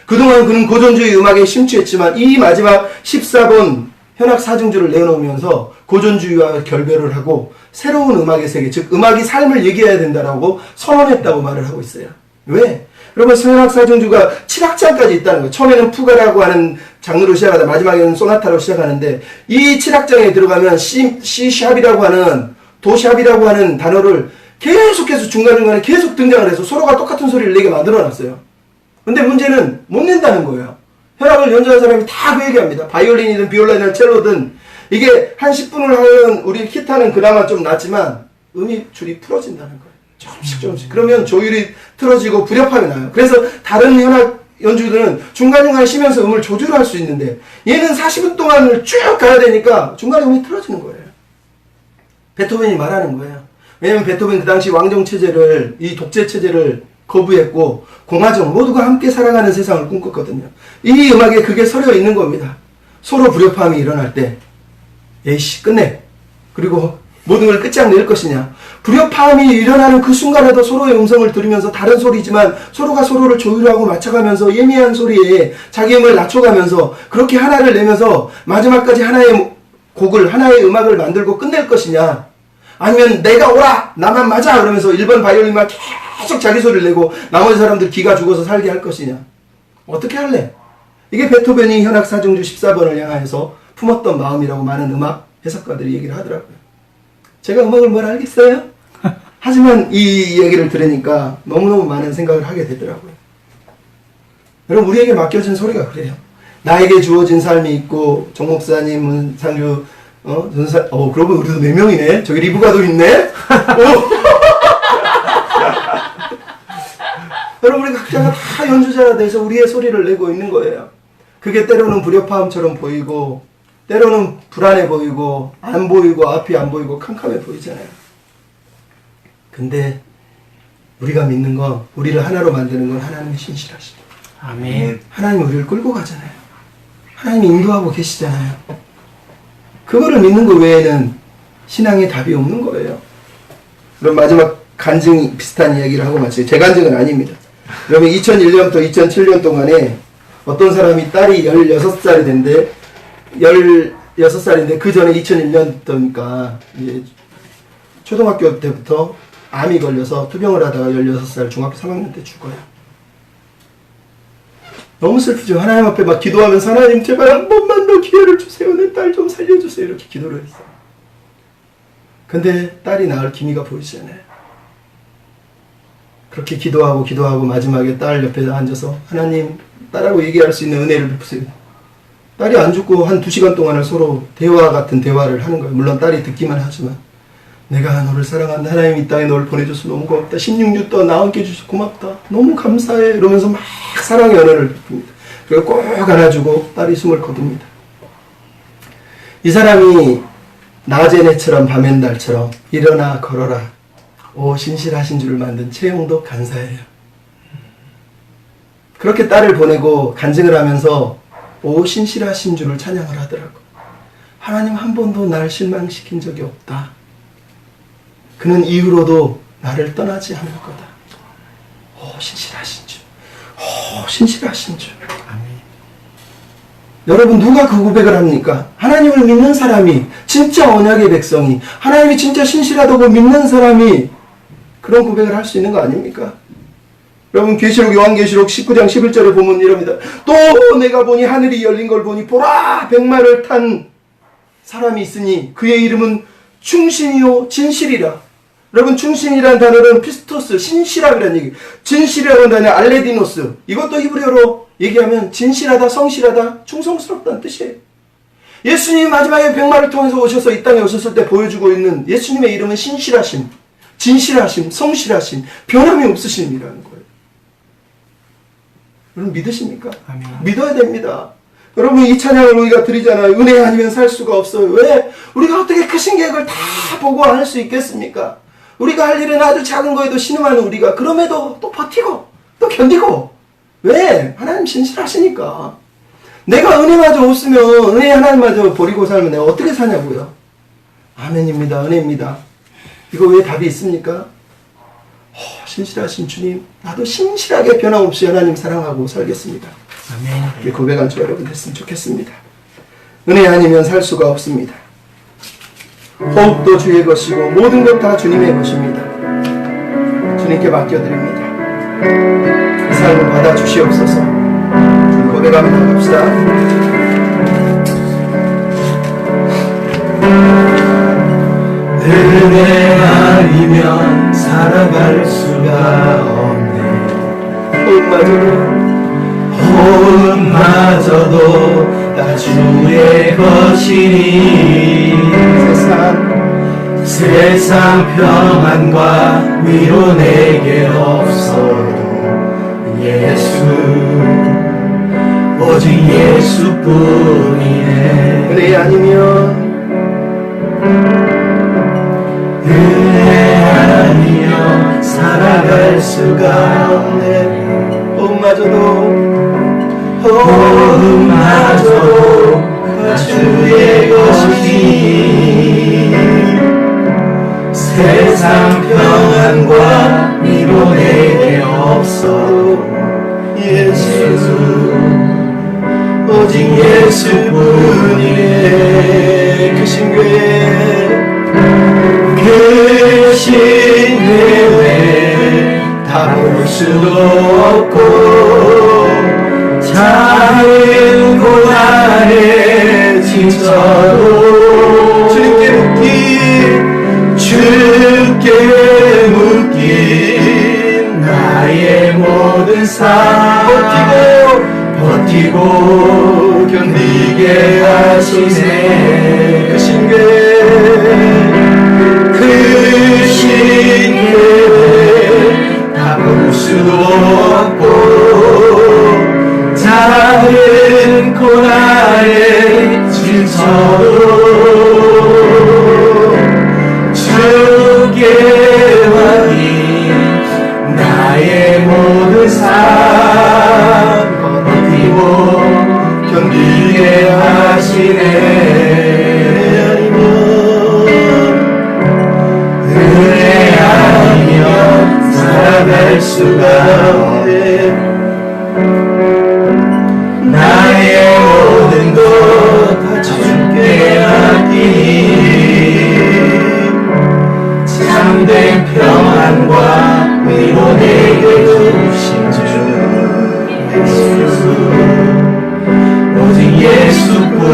그동안 그는 고전주의 음악에 심취했지만 이 마지막 14번 현악사중주를 내놓으면서 고전주의와 결별을 하고 새로운 음악의 세계, 즉 음악이 삶을 얘기해야 된다라고 선언했다고 말을 하고 있어요. 왜? 여러분, 현악사중주가 7악장까지 있다는 거예요. 처음에는 푸가라고 하는 장르로 시작하다 마지막에는 소나타로 시작하는데, 이 7악장에 들어가면 C샵이라고 하는, 도샵이라고 하는 단어를 계속해서 중간중간에 계속 등장을 해서 서로가 똑같은 소리를 내게 만들어놨어요. 근데 문제는 못 낸다는 거예요. 현악을 연주하는 사람이 다 그 얘기합니다. 바이올린이든 비올라든 첼로든 이게 한 10분을 하는 우리 기타는 그나마 좀 낫지만 음이 풀어진다는 거예요. 조금씩. 그러면 조율이 틀어지고 불협화음이 나요. 그래서 다른 현악 연주들은 중간중간에 쉬면서 음을 조절할 수 있는데 얘는 40분 동안을 쭉 가야 되니까 중간에 음이 틀어지는 거예요. 베토벤이 말하는 거예요. 왜냐면 베토벤 그 당시 왕정체제를, 이 독재체제를 거부했고 공화정, 모두가 함께 살아가는 세상을 꿈꿨거든요. 이 음악에 그게 서려 있는 겁니다. 서로 불협화음이 일어날 때 에이씨 끝내. 그리고 모든 걸 끝장낼 것이냐. 불협화음이 일어나는 그 순간에도 서로의 음성을 들으면서 다른 소리지만 서로가 서로를 조율하고 맞춰가면서 예민한 소리에 자기 음을 낮춰가면서 그렇게 하나를 내면서 마지막까지 하나의 곡을, 하나의 음악을 만들고 끝낼 것이냐. 아니면 내가 오라! 나만 맞아! 그러면서 1번 바이올린만 계속 자기 소리를 내고 나머지 사람들 기가 죽어서 살게 할 것이냐. 어떻게 할래? 이게 베토벤이 현악사중주 14번을 향하여서 품었던 마음이라고 많은 음악 해석가들이 얘기를 하더라고요. 제가 음악을 뭘 알겠어요? 하지만 이 얘기를 들으니까 너무너무 많은 생각을 하게 되더라고요. 여러분, 우리에게 맡겨진 소리가 그래요. 나에게 주어진 삶이 있고, 정 목사님, 문상규, 전사, 그러고 우리도 4명이네? 저기 리브가도 있네? 여러분, 우리 각자가 다 연주자가 돼서 우리의 소리를 내고 있는 거예요. 그게 때로는 불협화음처럼 보이고, 때로는 불안해 보이고, 안 보이고, 앞이 안 보이고, 캄캄해 보이잖아요. 근데 우리가 믿는 건, 우리를 하나로 만드는 건 하나님의 신실하시죠. 아멘. 하나님이 우리를 끌고 가잖아요. 하나님이 인도하고 계시잖아요. 그거를 믿는 것 외에는 신앙에 답이 없는 거예요. 그럼 마지막 간증 비슷한 이야기를 하고 마쳐요. 제 간증은 아닙니다. 여러분, 2001년부터 2007년 동안에 어떤 사람이 딸이 16살이 된데 16살인데 그 전에 2001년부터니까 이제 초등학교 때부터 암이 걸려서 투병을 하다가 16살 중학교 3학년 때 죽어요. 너무 슬프죠. 하나님 앞에 막 기도하면서 하나님 제발 한 번만 더 기회를 주세요. 내 딸 좀 살려주세요. 이렇게 기도를 했어요. 근데 딸이 낳을 기미가 보이잖아요. 그렇게 기도하고 마지막에 딸 옆에 앉아서 하나님 딸하고 얘기할 수 있는 은혜를 베푸세요. 딸이 안 죽고 한 2시간 동안을 서로 대화 같은 대화를 하는 거예요. 물론 딸이 듣기만 하지만 내가 너를 사랑한다. 하나님 이 땅에 너를 보내줘서 너무 고맙다. 16년 동안 나와 함께 해주셔서 고맙다. 너무 감사해. 이러면서 막 사랑의 언어를 베풉니다. 그리고 꼭 안아주고 딸이 숨을 거둡니다. 이 사람이 낮엔 해처럼 밤엔 달처럼 일어나 걸어라. 오 신실하신 주를 만든 채용도 간사해요. 그렇게 딸을 보내고 간증을 하면서 오 신실하신 주를 찬양을 하더라고. 하나님 한 번도 날 실망시킨 적이 없다. 그는 이후로도 나를 떠나지 않을 거다. 오 신실하신 주. 오 신실하신 주. 아멘. 여러분 누가 그 고백을 합니까? 하나님을 믿는 사람이, 진짜 언약의 백성이, 하나님이 진짜 신실하다고 믿는 사람이 그런 고백을 할 수 있는 거 아닙니까? 여러분 계시록 요한계시록 19장 11절에 보면 이럽니다. 또 내가 보니 하늘이 열린 걸 보니 보라 백마를 탄 사람이 있으니 그의 이름은 충신이요 진실이라. 여러분 충신이라는 단어는 피스토스 신실함이라는 얘기. 진실이라는 단어 알레디노스. 이것도 히브리어로 얘기하면 진실하다, 성실하다, 충성스럽다는 뜻이에요. 예수님이 마지막에 백마를 통해서 오셔서 이 땅에 오셨을 때 보여주고 있는 예수님의 이름은 신실하심, 진실하심, 성실하심, 변함이 없으심이라는 거예요. 여러분 믿으십니까? 아멘. 믿어야 됩니다. 여러분 이 찬양을 우리가 드리잖아요. 은혜 아니면 살 수가 없어요. 왜? 우리가 어떻게 크신 계획을 다 보고 할 수 있겠습니까? 우리가 할 일은 아주 작은 거에도 신음하는 우리가 그럼에도 또 버티고 또 견디고. 왜? 하나님 신실하시니까. 내가 은혜마저 없으면 은혜 하나님마저 버리고 살면 내가 어떻게 사냐고요. 아멘입니다. 은혜입니다. 이거 왜 답이 있습니까? 신실하신 주님, 나도 신실하게 변함없이 하나님 사랑하고 살겠습니다. 아멘. 이렇게 고백한 저 여러분 됐으면 좋겠습니다. 은혜 아니면 살 수가 없습니다. 호흡도 주의 것이고 모든 것 다 주님의 것입니다. 주님께 맡겨드립니다. 이 삶을 받아주시옵소서. 주님 고백하며 나갑시다. 은혜 아니면 살아갈 수가 없네. 호흡마저도 다 주의 것이니 세상 평안과 위로 내게 없어도 예수 오직 예수뿐이네. 은혜 아니면 은혜 아니면 살아갈 수가 없네. 호흡마저도 다 주의 것이니 예수뿐이네. 그 신교회 그 신뢰에 다 볼 수도 없고 작은 고난에 지쳐도 주님께 묶인 나의 모든 삶 버티고 견디게 하시네. 그 신교회 그 신뢰에 다 볼 수도 없고 작은 고난에 지쳐도 주께 맡긴 나의 모든 삶 버티고 견디게 하시네. 은혜 아니면 살아갈 수가 없네. 나의 모든 것 다 주께 맡기니 참된 평안과 위로 내게 주신 주 예수 오직 예수뿐이네.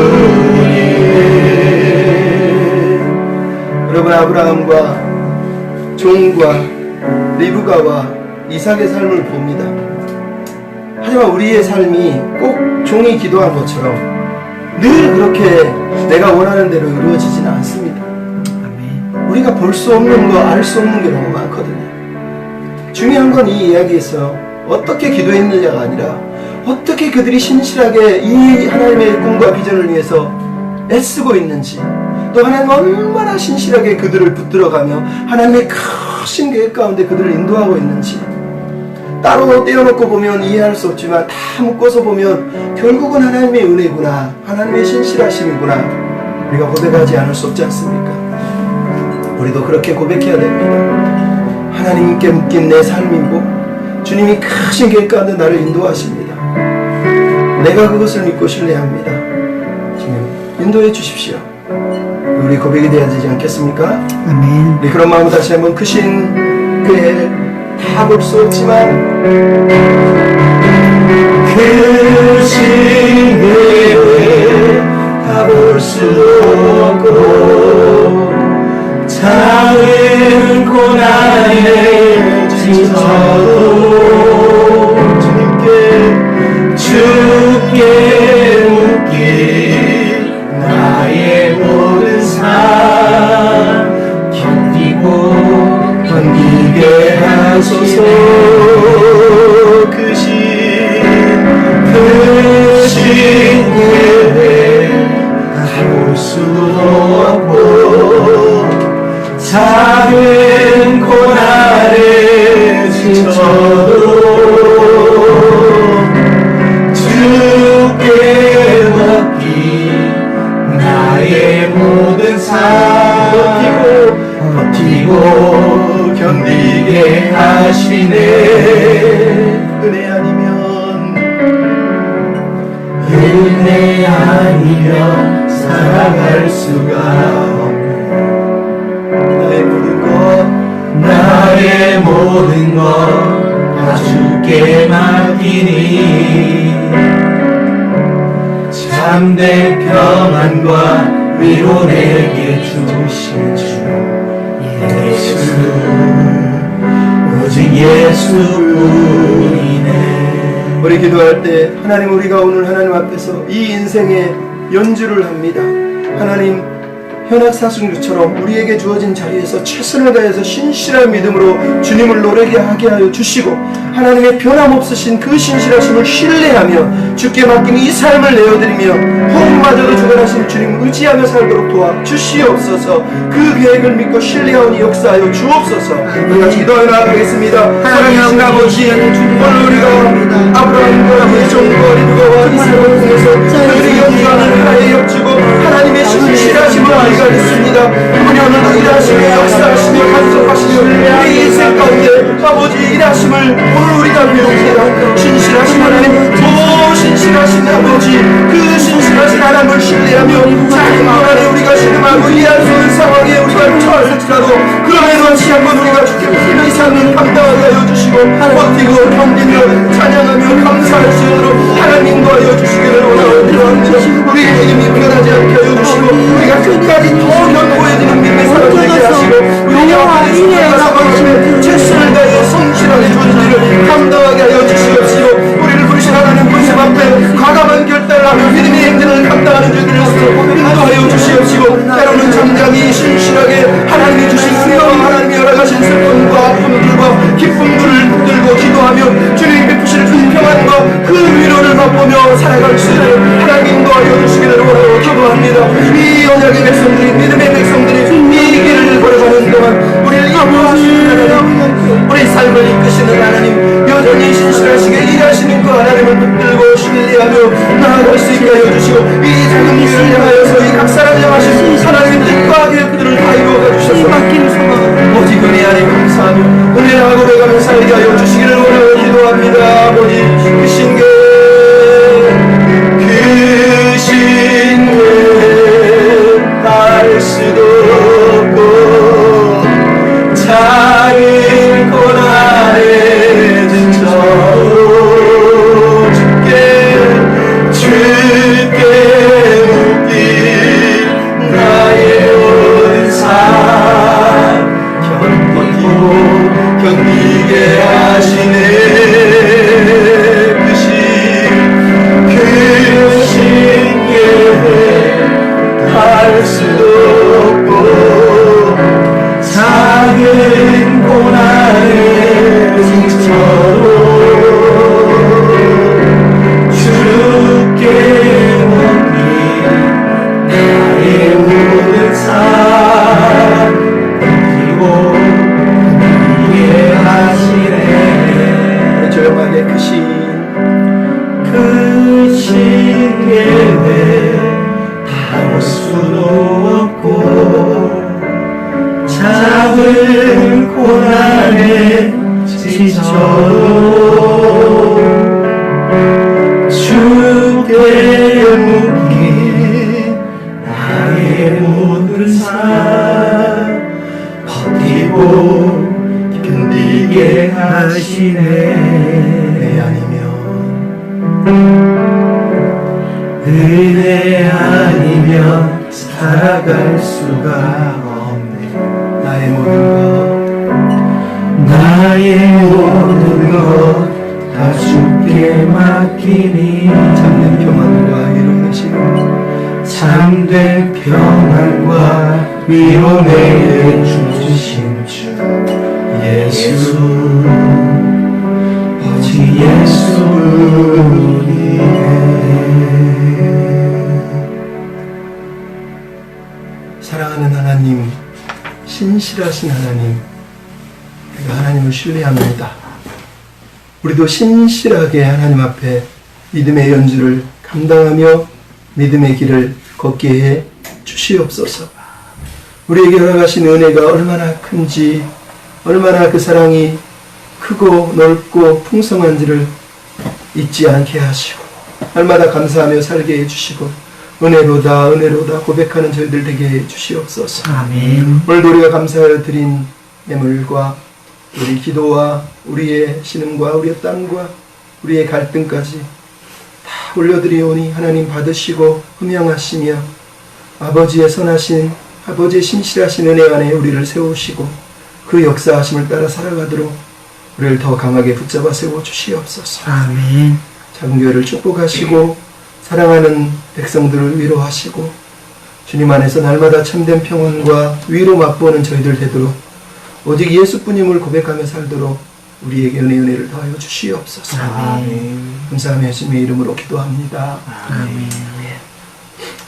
여러분, 아브라함과 종과 리브가와 이삭의 삶을 봅니다. 하지만 우리의 삶이 꼭 종이 기도한 것처럼 늘 그렇게 내가 원하는 대로 이루어지지는 않습니다. 우리가 볼 수 없는 거, 알 수 없는 게 너무 많거든요. 중요한 건 이 이야기에서 어떻게 기도했느냐가 아니라 어떻게 그들이 신실하게 이 하나님의 꿈과 비전을 위해서 애쓰고 있는지, 또 하나님 얼마나 신실하게 그들을 붙들어가며 하나님의 크신 계획 가운데 그들을 인도하고 있는지, 따로 떼어놓고 보면 이해할 수 없지만 다 묶어서 보면 결국은 하나님의 은혜구나, 하나님의 신실하심이구나, 우리가 고백하지 않을 수 없지 않습니까? 우리도 그렇게 고백해야 됩니다. 하나님께 묶인 내 삶이고 주님이 크신 길 가운데 나를 인도하십니다. 내가 그것을 믿고 신뢰합니다. 주님 인도해 주십시오. 우리 고백이 되어야 되지 않겠습니까? 아멘. 우리 그런 마음으로 다시 한번 크신 교회를 다 볼 수 없지만 크신 교회 다 볼 수 없고 작은 고난에 지쳐도 주께 묶인 나의 모든 삶 견디게 하소서. 크신 예배 다 볼 수도 없고 작은 고난에 지쳐도 주께 맡긴 나의 모든 삶 버티고 견디게 하시네. 은혜 아니면 살아갈 수가 없네. 나의 모든 것 다 주께 맡기니 참된 평안과 위로 내게 주신 주 예수 오직 예수뿐이네. 우리 기도할 때 하나님, 우리가 오늘 하나님 앞에서 이 인생의 연주를 합니다. 하나님, 현악사순교처럼 우리에게 주어진 자리에서 최선을 다해서 신실한 믿음으로 주님을 노래게 하게 하여 주시고, 하나님의 변함없으신 그 신실하심을 신뢰하며 주께 맡긴 이 삶을 내어드리며 호흡마저도 주관하신 주님 의지하며 살도록 도와 주시옵소서. 그 계획을 믿고 신뢰하오니 역사하여 주옵소서. 우리 같이 기도하여 나아가겠습니다. 사랑하는 아버지, 오늘 우리가 아브라함과 그의 종과 리브가와 이삭을 통해서 그들이 연주하는 하나의 역주고 하나님의 신실하심을 우리가 믿습니다. 그분이 오늘도 일하시며 역사하시며 간섭하시며 우리 인생 가운데 아버지 일하심을 오늘 우리가 배웁니다. 신실하신 하나님, 더 신실하신 아버지, 그 신실하신 하나님을 신뢰하며 할지라도 그럼에도 한번 우리가 주께 이 삶을 감당하게 하여 주시고 버티고 견디며 찬양하며 감사할 수 있도록 하나님과 하여 주시기를 원하옵니다. 우리의 믿음이 변하지 않게 하여 주시고 우리가 끝까지 더 견고해지는 믿음의 사람 되게 하시고 우리의 어떤 중요한 상황에 최선을 다해 성실하게 존재를 감당하게 하여 주시옵시고 우리를 부르신 하나님 본심 앞에 과감한 결단을 하며 믿음의 행진을 감당하는 저희들을 인도하여 주시옵시고 때로는 잠잠히 신실하게 하나님이 주신 은혜와 하나님이 열어가신 슬픔과 아픔들과 기쁨들을 붙들고 기도하며 주님 베푸실 그 평안과 그 위로를 맛보며 살아갈 수 있는 하나님 인도하여 주시기를 원하고 기도합니다. 이 언약의 백성들이 믿음의 백성들이 이 길을 걸어가는 동안 우리를 인도하시는 하나님 우리 삶을 이끄시는 하나님 여전히 신실하시게 일하시는 그 하나님을 붙들고 신뢰하며 나아갈 수 있게 하여 주시고 이 작은 일을 향하여서 이 각 사람을 향하신 하나님의 뜻과 계획들을 다 이루어가 주셔서 오직 은혜 안에 감사하며 은혜하고 고백하며 살게 하여 주시기를 원하고 기도합니다. 아버지 그 신께 알 수도 없고 작은 고난에 지쳐 주께 묻기 나의 온 삶 견디게 하시네 그 신께 할 수도 없고 작은 고난에 지쳐도 주께 맡긴 나의 모든 삶 그리고 이해하시네 조용하게 그 신께 할 수도 없고 작은 고난에 지쳐도 주께 묻기 나의 모든 삶 버티고 견디게 하시네 은혜 아니면 살아갈 수가 없네 나의 모든 것 다 주께 맡기니 참된 평안과 위로 내시고 참된 평안과 위로 내주신 주 예수 오직 예수뿐이네. 사랑하는 하나님, 신실하신 하나님, 우리가 하나님을 신뢰합니다. 우리도 신실하게 하나님 앞에 믿음의 연주를 감당하며 믿음의 길을 걷게 해 주시옵소서. 우리에게 허락하신 은혜가 얼마나 큰지, 얼마나 그 사랑이 크고 넓고 풍성한지를 잊지 않게 하시고 날마다 감사하며 살게 해주시고 은혜로다 은혜로다 고백하는 저희들 되게 해주시옵소서. 아멘. 오늘도 우리가 감사하여 드린 예물과 우리 기도와 우리의 신음과 우리의 땀과 우리의 갈등까지 다 올려드리오니 하나님 받으시고 흠양하시며 아버지의 선하신 아버지의 신실하신 은혜 안에 우리를 세우시고 그 역사하심을 따라 살아가도록 우리를 더 강하게 붙잡아 세워주시옵소서. 아멘. 작은 교회를 축복하시고 사랑하는 백성들을 위로하시고 주님 안에서 날마다 참된 평안과 위로 맛보는 저희들 되도록 오직 예수뿐임을 고백하며 살도록 우리에게 은혜를 더하여 주시옵소서. 아멘. 감사하며 예수님의 이름으로 기도합니다. 아멘.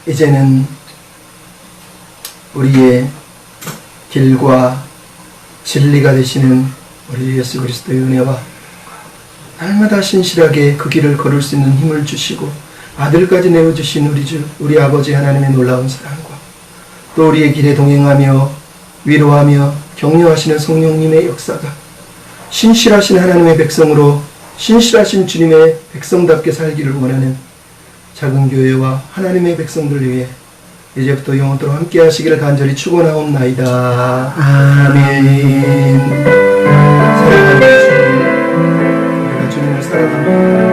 이제는 우리의 길과 진리가 되시는 우리 예수 그리스도의 은혜와 날마다 신실하게 그 길을 걸을 수 있는 힘을 주시고 아들까지 내어주신 우리 주 우리 아버지 하나님의 놀라운 사랑과 또 우리의 길에 동행하며 위로하며 격려하시는 성령님의 역사가 신실하신 하나님의 백성으로 신실하신 주님의 백성답게 살기를 원하는 작은 교회와 하나님의 백성들 위해 이제부터 영원토록 함께 하시기를 간절히 축원하옵나이다. 아멘. 사랑하는 주님, 우리가 주님을 사랑합니다.